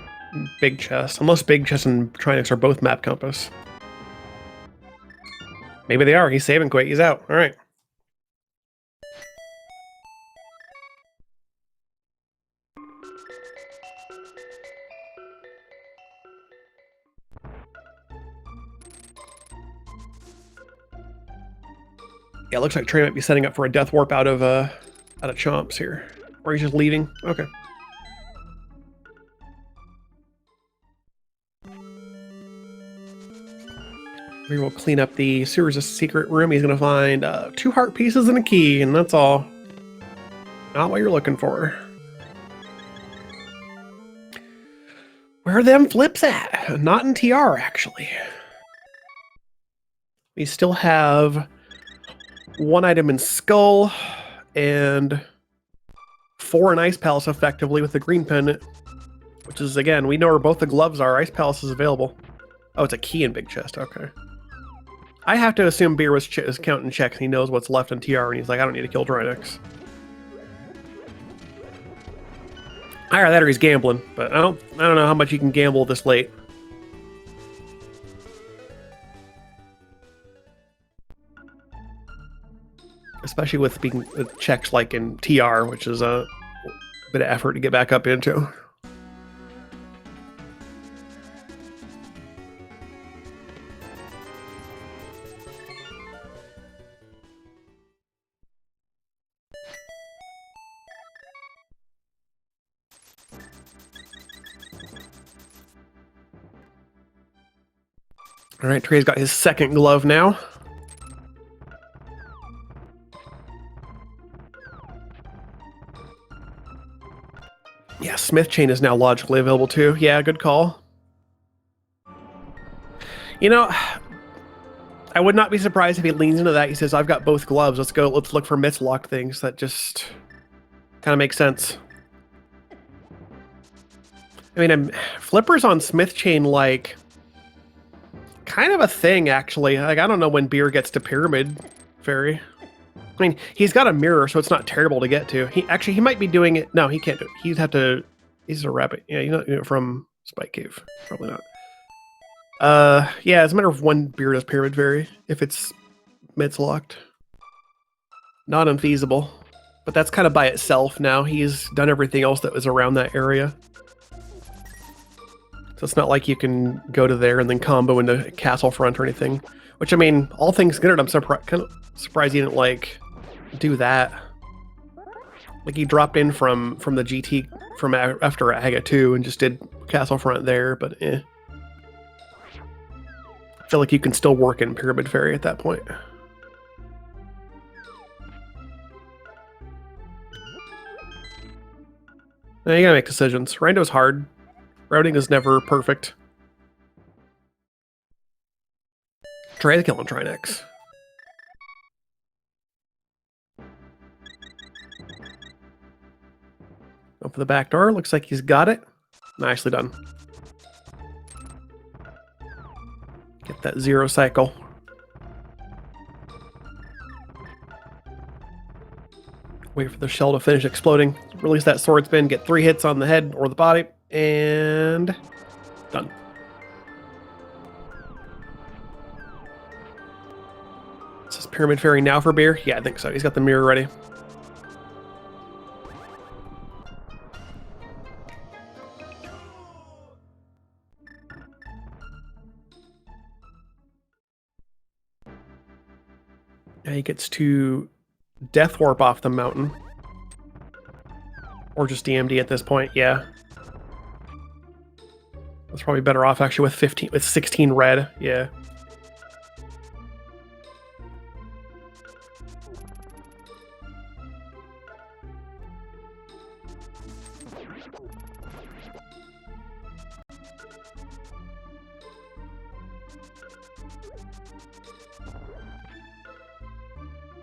Big Chest. Unless Big Chest and Trinex are both map compass. Maybe they are. He's saving quick. He's out. All right. Yeah, it looks like Trey might be setting up for a death warp out of Chomps here. Or he's just leaving. Okay. We will clean up the sewer's secret room. He's gonna find 2 heart pieces and a key, and that's all. Not what you're looking for. Where are them flips at? Not in TR, actually. We still have 1 item in Skull and 4 in Ice Palace effectively with the green pendant, which is, again, we know where both the gloves are. Ice Palace is available. Oh, it's a key in Big Chest. Okay. I have to assume Beer was counting checks. He knows what's left in TR, and he's like, I don't need to kill Drynex. Either that or he's gambling, but I don't know how much you can gamble this late. Especially with checks like in TR, which is a bit of effort to get back up into. All right, Trey's got his second glove now. Yeah, Smith Chain is now logically available too. Yeah, good call. You know, I would not be surprised if he leans into that. He says, I've got both gloves. Let's go. Let's look for myths lock things. That just kind of makes sense. I mean, flippers on Smith Chain, like, kind of a thing, actually. Like, I don't know when Beer gets to Pyramid Fairy. I mean, he's got a mirror, so it's not terrible to get to. He might be doing it. No, he can't do it. He'd have to. He's a rabbit. Yeah, he's not from Spike Cave. Probably not. Yeah, it's a matter of when Beer does Pyramid Fairy. If it's mids locked, not unfeasible. But that's kind of by itself now. He's done everything else that was around that area. So it's not like you can go to there and then combo into Castle Front or anything. Which, I mean, all things considered, I'm kind of surprised he didn't, like, do that. Like, he dropped in from the GT from after Aga 2 and just did Castle Front there, but eh. I feel like you can still work in Pyramid Fairy at that point. Now you gotta make decisions. Rando's hard. Routing is never perfect. Trey's killing Drynex. Open the back door. Looks like he's got it. Nicely done. Get that 0 cycle. Wait for the shell to finish exploding. Release that sword spin. Get 3 hits on the head or the body. And done. Is this Pyramid Fairy now for Beer? Yeah, I think so. He's got the mirror ready. Now he gets to Death Warp off the mountain. Or just DMD at this point, yeah. That's probably better off actually with 16 red, yeah.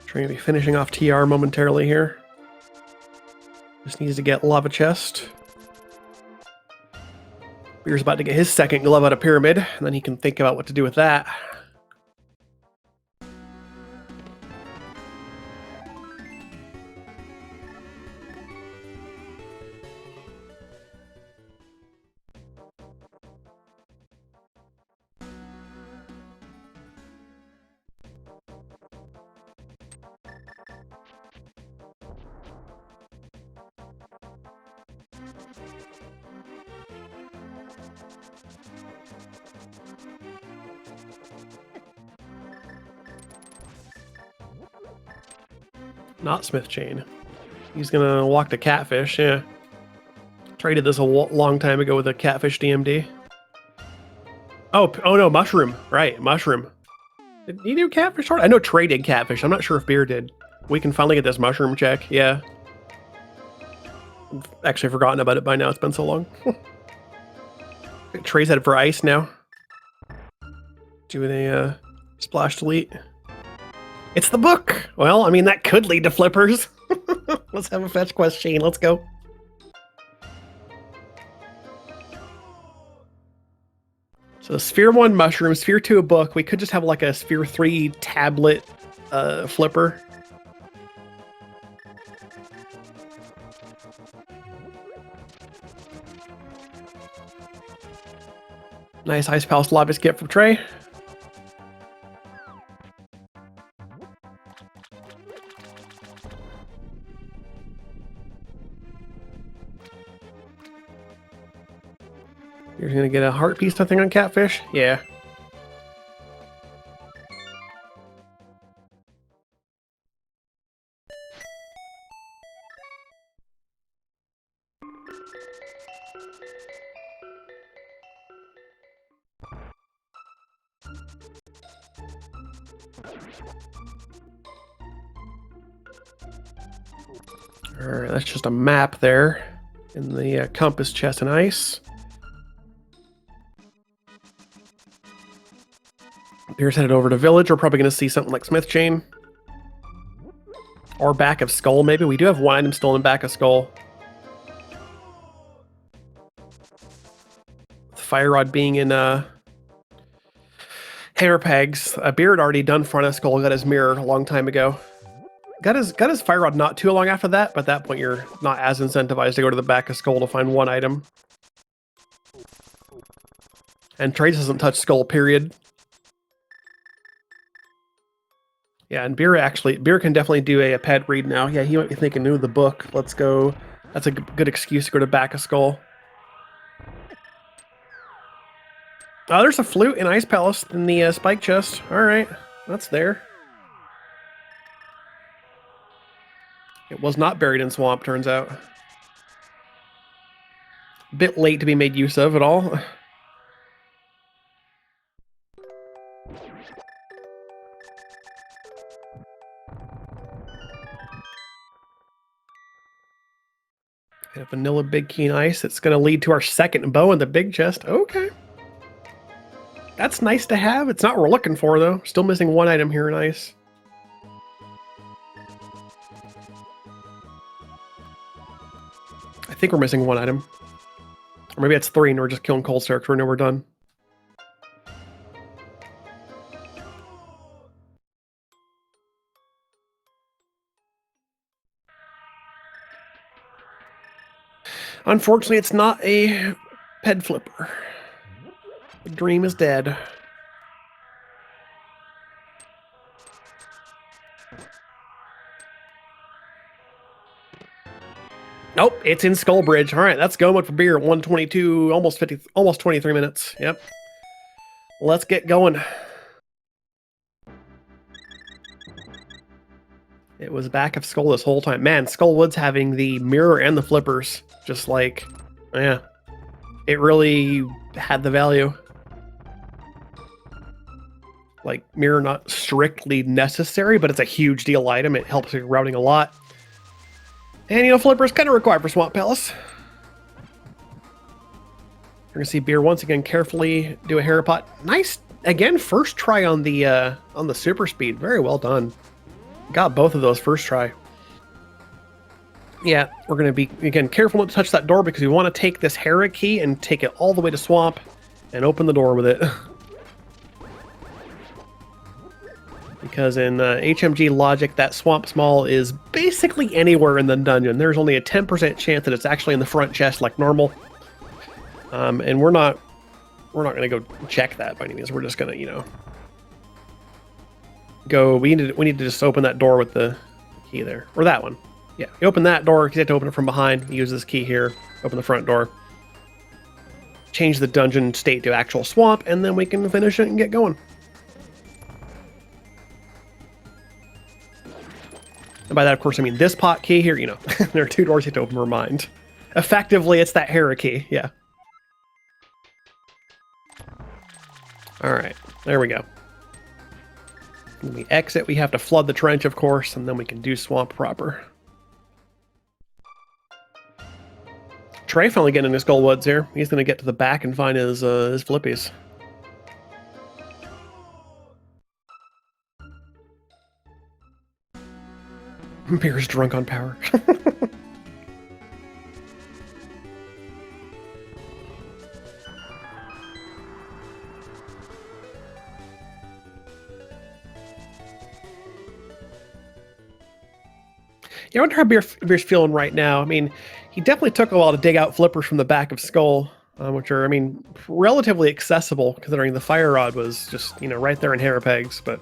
Trying to be finishing off TR momentarily here. Just needs to get Lava Chest. Beer's about to get his second glove out of Pyramid, and then he can think about what to do with that. Not Smith Chain. He's gonna walk the catfish, yeah. Traded this a long time ago with a catfish DMD. Oh no, mushroom. Right, mushroom. Did he do catfish? I know Trey did catfish. I'm not sure if Beer did. We can finally get this mushroom check, yeah. I've actually forgotten about it by now. It's been so long. Trey's headed for ice now. Doing a splash delete. It's the book! Well, I mean, that could lead to flippers. Let's have a fetch quest chain. Let's go. So Sphere 1 mushroom, Sphere 2 a book. We could just have like a Sphere 3 tablet flipper. Nice Ice Palace Lobbyist gift from Trey. You're gonna get a heart piece, I think, on catfish? Yeah. Alright, that's just a map there in the compass chest and ice. Beer's headed over to village. We're probably going to see something like Smith Chain. Or back of skull, maybe. We do have one item still in back of skull. Fire rod being in hair pegs. Beer had already done front of skull, got his mirror a long time ago. Got his fire rod not too long after that, but at that point you're not as incentivized to go to the back of skull to find one item. And Trey doesn't touch skull, period. Yeah, and Beer can definitely do a pet read now. Yeah, he might be thinking, ooh, the book. Let's go. That's a good excuse to go to back of skull. Oh, there's a flute in Ice Palace in the spike chest. All right, that's there. It was not buried in swamp, turns out. Bit late to be made use of at all. A vanilla big keen ice. It's going to lead to our second bow in the big chest. Okay. That's nice to have. It's not what we're looking for, though. Still missing one item here in ice. I think we're missing one item. Or maybe it's 3 and we're just killing cold start because we know we're done. Unfortunately, it's not a ped flipper. The dream is dead. Nope, it's in Skullbridge. All right, that's going for Beer. 122, almost 23 minutes. Yep. Let's get going. It was back of Skull this whole time. Man, Skullwood's having the mirror and the flippers. Just like, yeah. It really had the value. Like, mirror not strictly necessary, but it's a huge deal item. It helps with routing a lot. And, you know, flippers kind of required for Swamp Palace. We're going to see Beer once again carefully do a hair pot. Nice, again, first try on the super speed. Very well done. Got both of those first try. Yeah, we're going to be, again, careful not to touch that door because we want to take this Hera key and take it all the way to Swamp and open the door with it. Because in HMG logic, that Swamp Small is basically anywhere in the dungeon. There's only a 10% chance that it's actually in the front chest like normal. And we're not going to go check that by any means. We're just going to, you know, go. We need to just open that door with the key there, or that one. Yeah, you open that door. You have to open it from behind. Use this key here. Open the front door. Change the dungeon state to actual swamp, and then we can finish it and get going. And by that, of course, I mean this pot key here. You know, there are two doors you have to open. Remind. Effectively, it's that Hera key. Yeah. All right, there we go. When we exit, we have to flood the trench, of course, and then we can do swamp proper. Trey finally getting in his gold woods here. He's going to get to the back and find his flippies. Beer's drunk on power. Yeah, I wonder how Beer's feeling right now. I mean, he definitely took a while to dig out flippers from the back of Skull, which are, I mean, relatively accessible considering the fire rod was just, you know, right there in Hera pegs, but...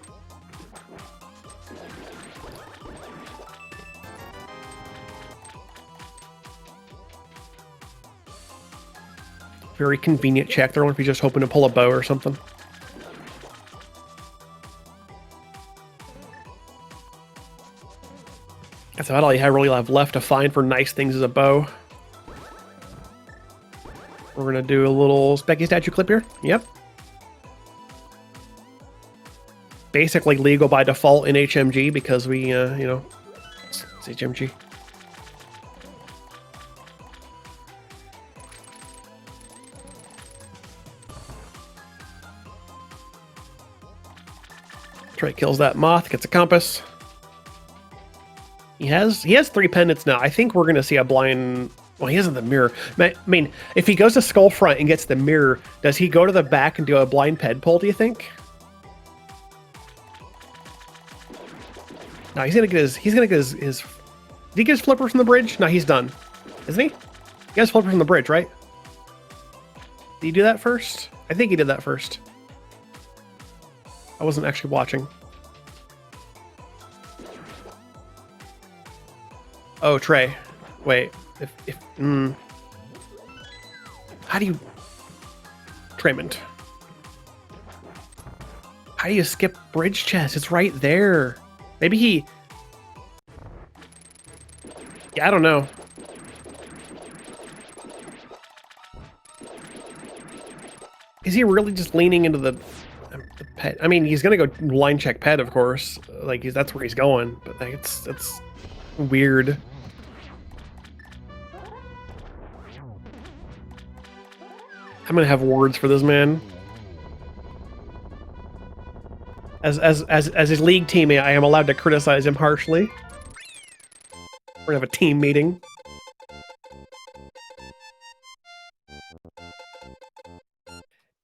Very convenient check there, if he's just hoping to pull a bow or something. That's about all you really have left to find for nice things as a bow. We're going to do a little Specky statue clip here. Yep. Basically legal by default in HMG because we, you know, it's HMG. Trey kills that moth, gets a compass. He has 3 pendants now. I think we're going to see a blind... Well, he hasn't the mirror. I mean, if he goes to Skull Front and gets the mirror, does he go to the back and do a blind ped pull, do you think? No, he's going to get his... Did he get his flipper from the bridge? No, he's done. Isn't he? He has flipper from the bridge, right? Did he do that first? I think he did that first. I wasn't actually watching. Oh, Trey. Wait. How do you... Treymond. How do you skip bridge chest? It's right there. Maybe he... Yeah, I don't know. Is he really just leaning into the pet? I mean, he's gonna go line check pet, of course. Like, that's where he's going. But like, it's weird. I'm gonna have words for this man. As his league teammate, I am allowed to criticize him harshly. We're gonna have a team meeting.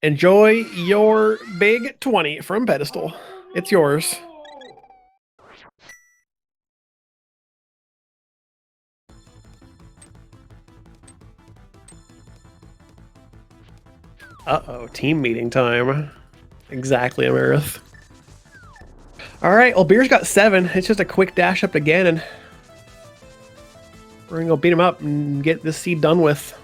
Enjoy your big 20 from Pedestal. It's yours. Uh-oh, team meeting time. Exactly, Amarith. Alright, well, Beer's got 7. It's just a quick dash up to Ganon. We're gonna go beat him up and get this seed done with.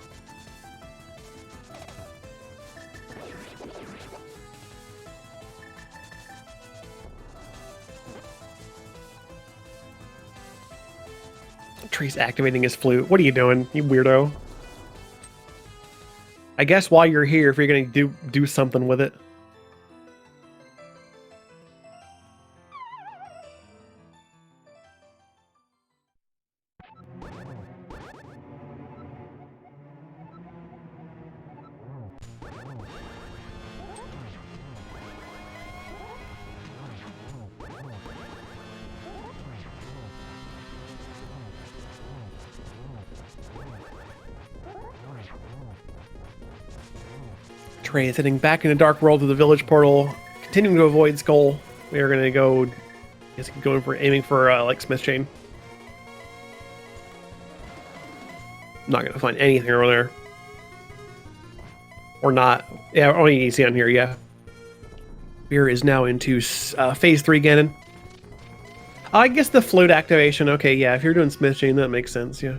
Trey's activating his flute. What are you doing, you weirdo? I guess while you're here, if you're gonna do something with it. Trey is heading back into Dark World to the village portal, continuing to avoid Skull. We are going to go, aiming for like Smith Chain. Not going to find anything over there. Or not. Yeah, only you see on here, yeah. Beer is now into phase 3 Ganon. I guess the flute activation, okay, yeah, if you're doing Smith Chain, that makes sense, yeah.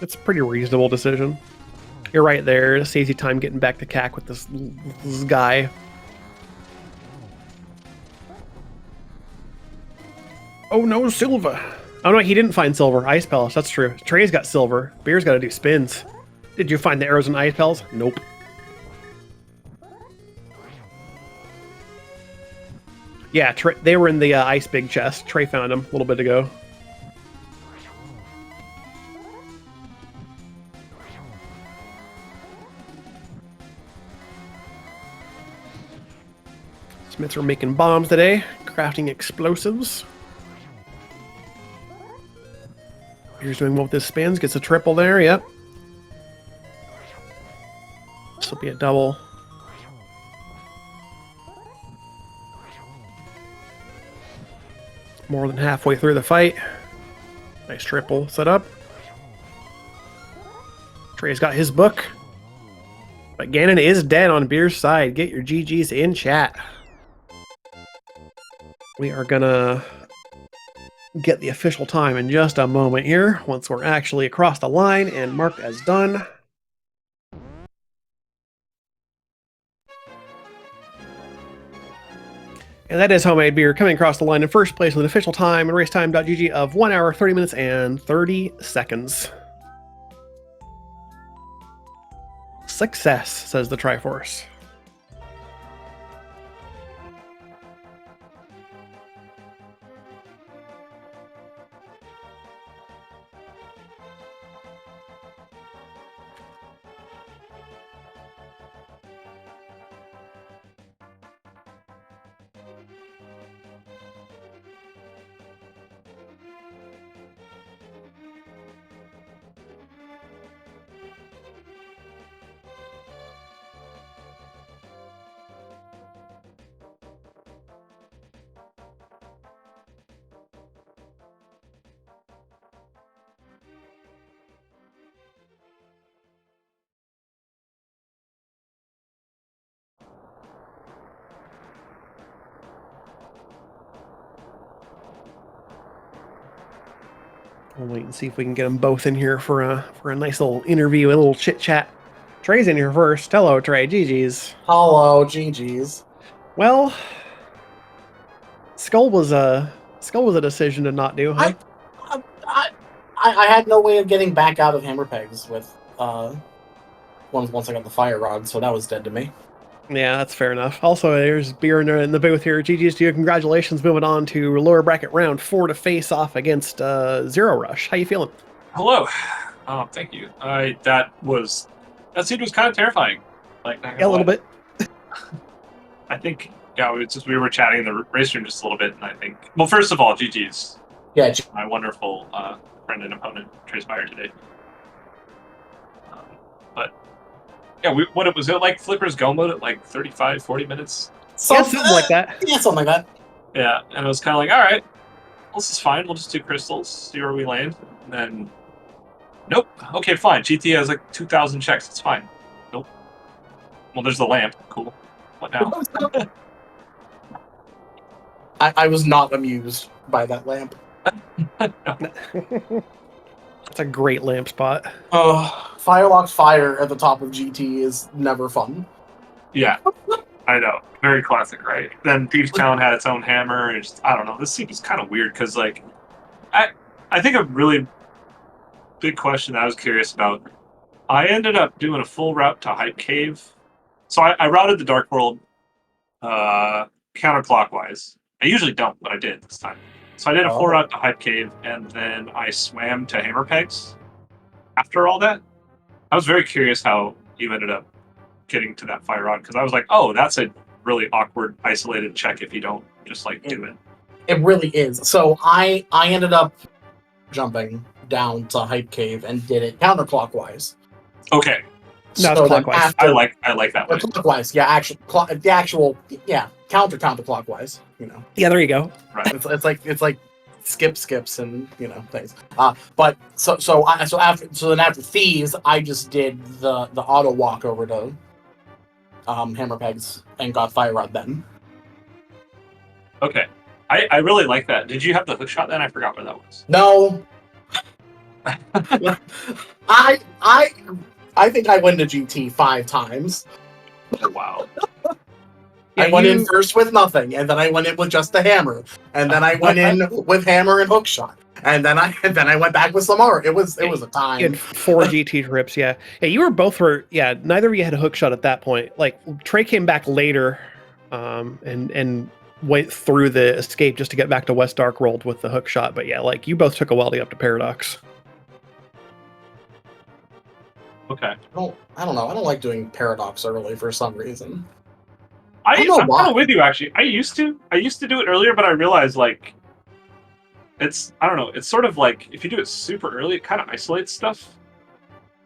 It's a pretty reasonable decision. You're right there. It saves you time getting back to CAC with this guy. Oh no, silver. Oh no, he didn't find silver. Ice pellets, that's true. Trey's got silver. Beer's got to do spins. Did you find the arrows and ice pellets? Nope. Yeah, they were in the ice big chest. Trey found them a little bit ago. Smiths are making bombs today, crafting explosives. Here's doing well with his spins, gets a triple there, yep. This will be a double. More than halfway through the fight. Nice triple set up. Trey's got his book. But Ganon is dead on Beer's side. Get your GGs in chat. We are gonna get the official time in just a moment here, once we're actually across the line and marked as done. And that is Homemade Beer coming across the line in first place with an official time and racetime.gg of 1 hour, 30 minutes, and 30 seconds. Success, says the Triforce. We'll wait and see if we can get them both in here for a nice little interview, a little chit chat. Trey's in here first. Hello, Trey. GG's. Hello, GG's. Well, Skull was a decision to not do. Huh? I had no way of getting back out of hammer pegs with once I got the fire rod, so that was dead to me. Yeah, that's fair enough. Also, there's Beer in the booth here. GG's to you. Congratulations. Moving on to lower bracket round 4 to face off against Zero Rush. How you feeling? Hello. Oh, thank you. That scene was kind of terrifying. Like, yeah, a little bit. I think, yeah, we were chatting in the race room just a little bit, and I think, well, first of all, GG's. Yeah, my wonderful friend and opponent, Trey Spyre, today. But yeah, what was it like? Flipper's go mode at like 35, 40 minutes. Something like that. Yeah, something like that. Yeah, and I was kind of like, all right, this is fine. We'll just do crystals, see where we land, and then. Nope. Okay, fine. GT has like 2,000 checks. It's fine. Nope. Well, there's the lamp. Cool. What now? I was not amused by that lamp. That's a great lamp spot. Firelock's fire at the top of GT is never fun. Yeah, I know. Very classic, right? Then Thieves Town had its own hammer, and just, I don't know. This scene is kind of weird because, like, I think a really big question that I was curious about. I ended up doing a full route to Hype Cave. So I routed the Dark World counterclockwise. I usually don't, but I did this time. So I did a full route to Hype Cave, and then I swam to Hammer Pegs. After all that, I was very curious how you ended up getting to that fire rod, because I was like, oh, that's a really awkward, isolated check if you don't just, like, do it. It really is. So I ended up jumping down to Hype Cave and did it counterclockwise. Okay. No, it's clockwise. I like that way. Clockwise, yeah. The actual, counterclockwise. You know. Yeah, there you go. Right. It's like skips and things. But then after Thieves, I just did the auto walk over to Hammer Pegs and got fire rod then. Okay. I really like that. Did you have the hook shot then? I forgot where that was. No. I think I went to GT 5 times. Oh, wow. I went in first with nothing, and then I went in with just the hammer, and then I went in with hammer and hookshot, and then I went back with some art. It was a time. You had 4 GT trips, yeah. Yeah, you were both neither of you had a hookshot at that point. Like Trey came back later, and went through the escape just to get back to West Dark World with the hookshot. But yeah, like you both took a while to get up to Paradox. Okay. I don't know. I don't like doing Paradox early for some reason. I'm kind of with you actually. I used to do it earlier, but I realized like it's sort of like if you do it super early, it kind of isolates stuff.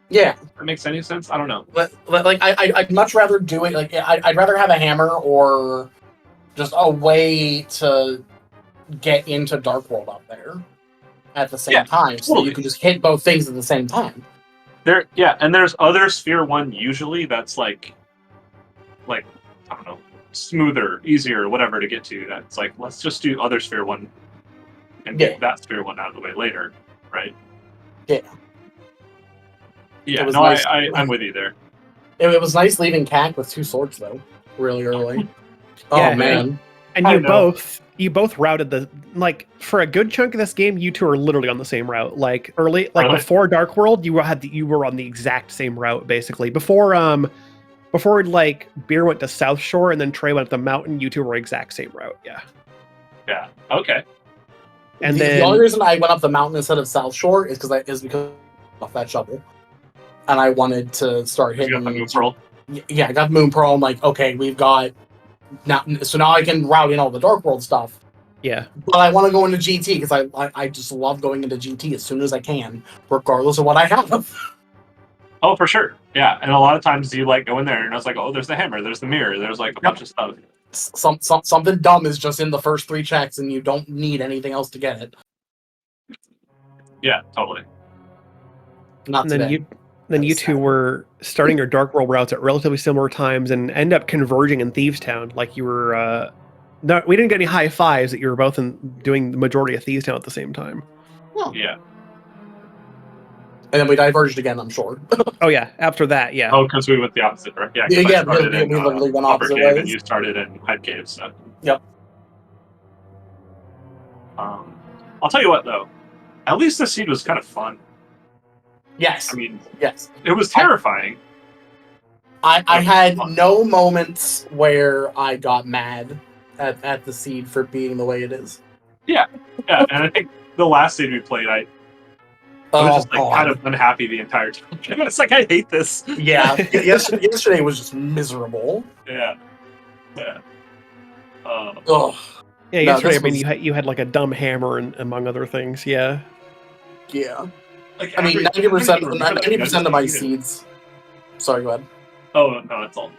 Yeah, if that makes any sense. I don't know. Like I'd much rather do it. Like I'd rather have a hammer or just a way to get into Dark World up there at the same time, so you can just hit both things at the same time. And there's other Sphere 1 usually that's like I don't know, smoother, easier, whatever to get to. That's like, let's just do other Sphere 1 and get that Sphere 1 out of the way later, right? Yeah. Yeah, nice. I'm with you there. It was nice leaving Cat with 2 swords though, really early. Oh man. And you both routed for a good chunk of this game, you two are literally on the same route. Like early, before Dark World, you were on the exact same route basically. Before like Beer went to South Shore and then Trey went up the mountain, you two were exact same route. Yeah. Yeah. Okay. And the only reason I went up the mountain instead of South Shore is because off that shovel, and I wanted to start hitting. You got the Moon Pearl? Yeah, I got Moon Pearl. I'm like, okay, we've got now I can route in all the Dark World stuff. Yeah. But I want to go into GT because I just love going into GT as soon as I can, regardless of what I have. Oh, for sure. Yeah, and a lot of times you like go in there and it's like, oh, there's the hammer, there's the mirror, there's like a bunch of stuff. Something dumb is just in the first 3 checks, and you don't need anything else to get it. Yeah, totally. Not today. Then you two were starting your Dark World routes at relatively similar times and end up converging in Thieves Town. Like you were, we didn't get any high fives that you were both doing the majority of Thieves Town at the same time. Oh. Yeah. And then we diverged again, I'm sure. Oh yeah, after that, yeah. Oh, because we went the opposite, right? Yeah, we literally went opposite ways. And you started in Hype Cave, so. Yep. I'll tell you what, though. At least the seed was kind of fun. Yes. I mean, yes. It was terrifying. I had no moments where I got mad at the seed for being the way it is. Yeah. Yeah, and I think the last seed we played, I was just kind of unhappy the entire time. It's like, I hate this. Yeah. Yesterday was just miserable. Yeah. Yeah. Ugh. Yeah, yesterday, I mean, you had like a dumb hammer and among other things, yeah. Yeah. Like, I mean, 90% of my seeds. Sorry, go ahead. Oh, no, it's all.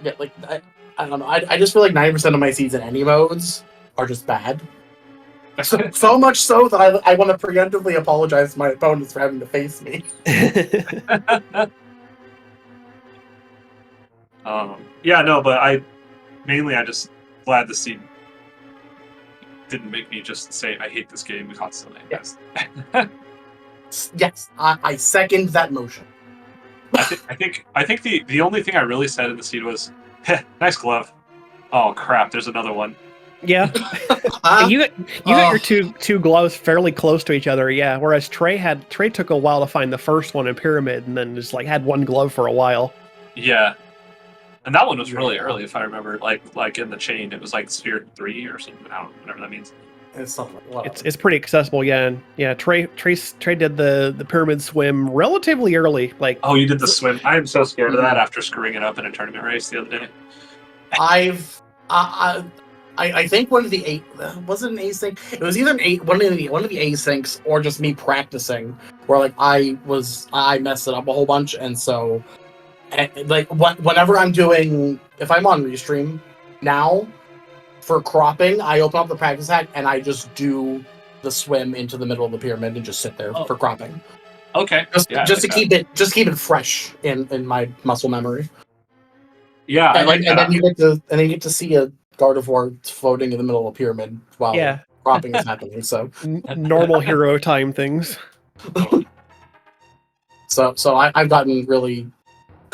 Yeah, like, I don't know. I just feel like 90% of my seeds in any modes are just bad. So much so that I want to preemptively apologize to my opponents for having to face me. Yeah, no, but I just glad the seed didn't make me just say I hate this game constantly. Yes. Yes, I second that motion. I think the only thing I really said in the seed was, nice glove. Oh crap, there's another one. Yeah. You got your two gloves fairly close to each other, yeah. Whereas Trey took a while to find the first one in Pyramid and then just like had one glove for a while. Yeah. And that one was really early, if I remember. Like in the chain, it was like Sphere 3 or something. I don't know, whatever that means. It's pretty accessible, yeah. And yeah, Trey did the Pyramid swim relatively early. Like, oh, you did the swim. I am so scared of that after screwing it up in a tournament race the other day. I think one of the 8 was it an async? It was either one of the asyncs or just me practicing, where like I messed it up a whole bunch, and so. Like whenever if I'm on Restream now for cropping, I open up the practice hack and I just do the swim into the middle of the pyramid and just sit there for cropping. Okay. Just to keep it fresh in my muscle memory. Yeah, and then you get to see a Gardevoir floating in the middle of a pyramid while cropping is happening. So normal hero time things. So I've gotten really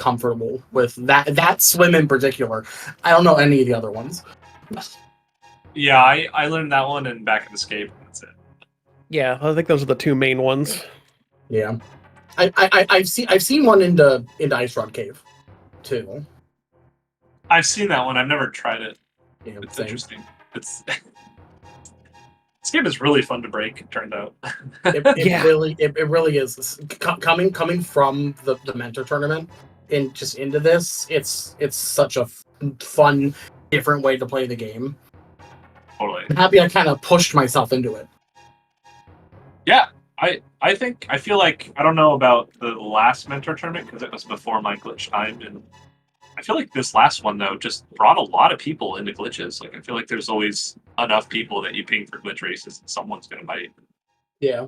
comfortable with that swim in particular. I don't know any of the other ones. Yeah, I learned that one and Back in Escape. That's it. Yeah, I think those are the two main ones. Yeah, I've seen one into Ice Rod Cave, too. I've seen that one. I've never tried it. Yeah, It's same. interesting. It's this game is really fun to break. It turned out. Yeah. It really is. Coming from the Mentor tournament and just into this, it's such a fun, different way to play the game. Totally. I'm happy I kind of pushed myself into it. Yeah, I feel like I don't know about the last Mentor tournament because it was before my glitch time, and I feel like this last one though just brought a lot of people into glitches. Like I feel like there's always enough people that you ping for glitch races and someone's gonna bite. Yeah.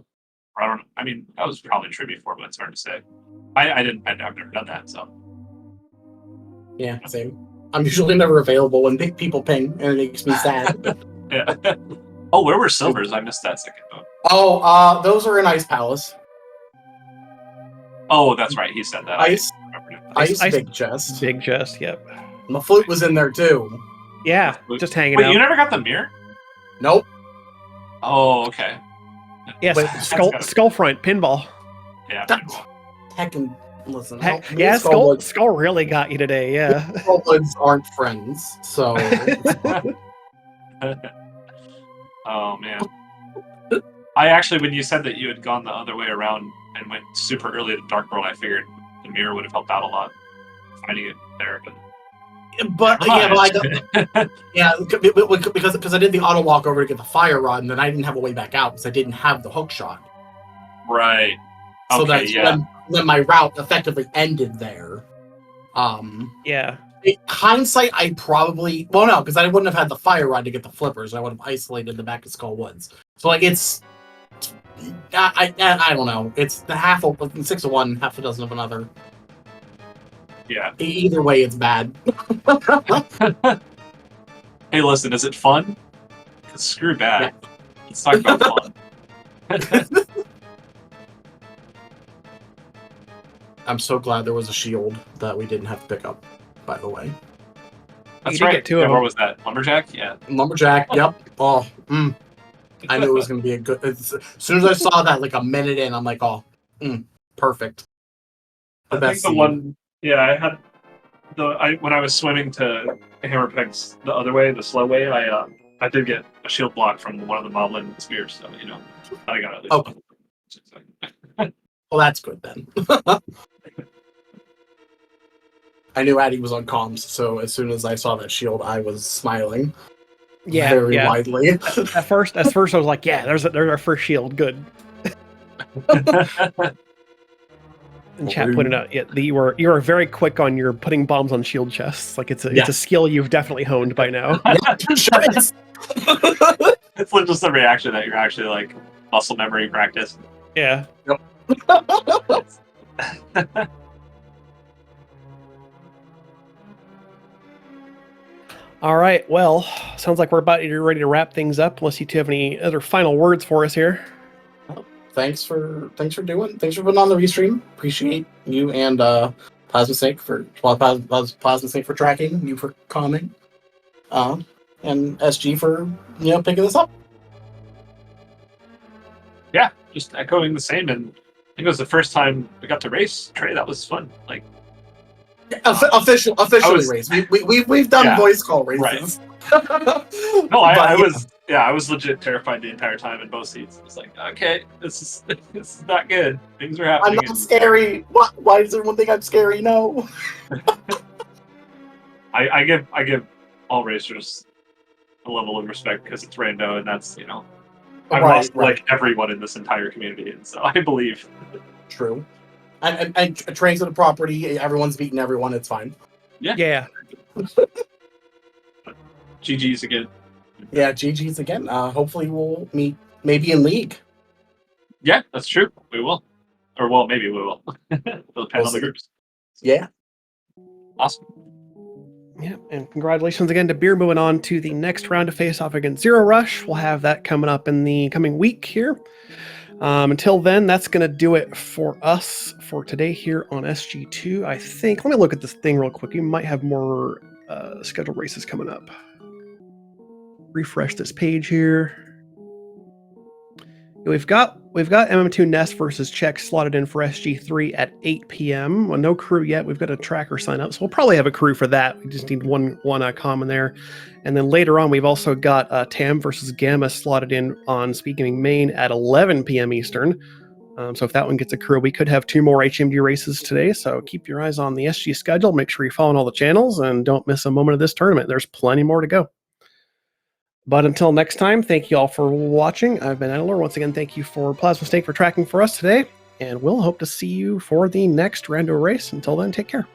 Or I mean, that was probably true before, but it's hard to say. I've never done that, so. Yeah, same. I'm usually never available when people ping, and it makes me sad. Yeah. Oh, where were silvers? I missed that second vote. Oh, those are in Ice Palace. Oh, that's right. He said that. Ice Ice- Big Chest. Big chest, yep. My flute was in there too. Yeah, just hanging Wait, out. you never got the mirror? Nope. Oh, okay. Yes, Wait, skull front pinball. Yeah. Heckin' listen. Yeah, skull really got you today. Yeah. Skullwoods aren't friends, so. Oh man. I actually, when you said that you had gone the other way around and went super early to Dark World, I figured the mirror would have helped out a lot finding it there. But because I did the auto walk over to get the fire rod, and then I didn't have a way back out because I didn't have the hook shot. Right. So Okay, that's when my route effectively ended there. Yeah. In hindsight, I probably no, because I wouldn't have had the fire rod to get the flippers. I would have isolated the back of Skull Woods. So like it's, I don't know. It's the half of 6 of one, half a dozen of another. Yeah. Either way, it's bad. Hey, listen, is it fun? 'Cause screw bad. Yeah. Let's talk about fun. I'm so glad there was a shield that we didn't have to pick up, by the way. That's You did right. get two of Where them. was that? Lumberjack? Yeah. Lumberjack, yep. Oh, I knew it was going to be a good. As soon as I saw that, like a minute in, I'm like, oh, perfect. I think the one, I had when I was swimming to Hammer Pegs the other way, the slow way, I did get a shield block from one of the Moblin spears, so I got at least one. Well, that's good then. I knew Addy was on comms, so as soon as I saw that shield, I was smiling. Yeah. Very widely. At first, I was like, yeah, there's our first shield. Good. And chat pointed out, yeah, you were very quick on your putting bombs on shield chests. Like it's a skill you've definitely honed by now. It's just a reaction that you're actually like muscle memory practice. Yeah. Yep. All right. Well, sounds like we're ready to wrap things up. Unless you two have any other final words for us here. Thanks for putting on the restream. Appreciate you and Plasma Snake for tracking, you for calming, and SG for picking this up. Yeah, just echoing the same. And I think it was the first time we got to race Trey. That was fun. Like officially race. We've done voice call races. Right. No, I was legit terrified the entire time in both seats. It's like, okay, this is not good. Things are happening. I'm not scary. What? Why does everyone think I'm scary? No. I give all racers a level of respect because it's Rando, and that's I lost like everyone in this entire community, and so I believe. True. And trains to the property. Everyone's beating everyone. It's fine. Yeah. GG's again. Yeah, GG's again. Hopefully we'll meet maybe in League. Yeah, that's true. We will. Or, well, maybe we will. It'll depend on the groups. Yeah. Awesome. Yeah, and congratulations again to Beer moving on to the next round of face-off against Zero Rush. We'll have that coming up in the coming week here. Until then, that's going to do it for us for today here on SG2. I think. Let me look at this thing real quick. We might have more scheduled races coming up. Refresh this page here. We've got MM2 Nest versus Czech slotted in for SG3 at 8 p.m. Well, no crew yet. We've got a tracker sign up, so we'll probably have a crew for that. We just need one common there. And then later on, we've also got TAM versus Gamma slotted in on SpeedGaming Main at 11 p.m. Eastern. So if that one gets a crew, we could have 2 more HMG races today. So keep your eyes on the SG schedule. Make sure you're following all the channels and don't miss a moment of this tournament. There's plenty more to go. But until next time, thank you all for watching. I've been Idler. Once again, thank you for Plasma Snake for tracking for us today. And we'll hope to see you for the next rando race. Until then, take care.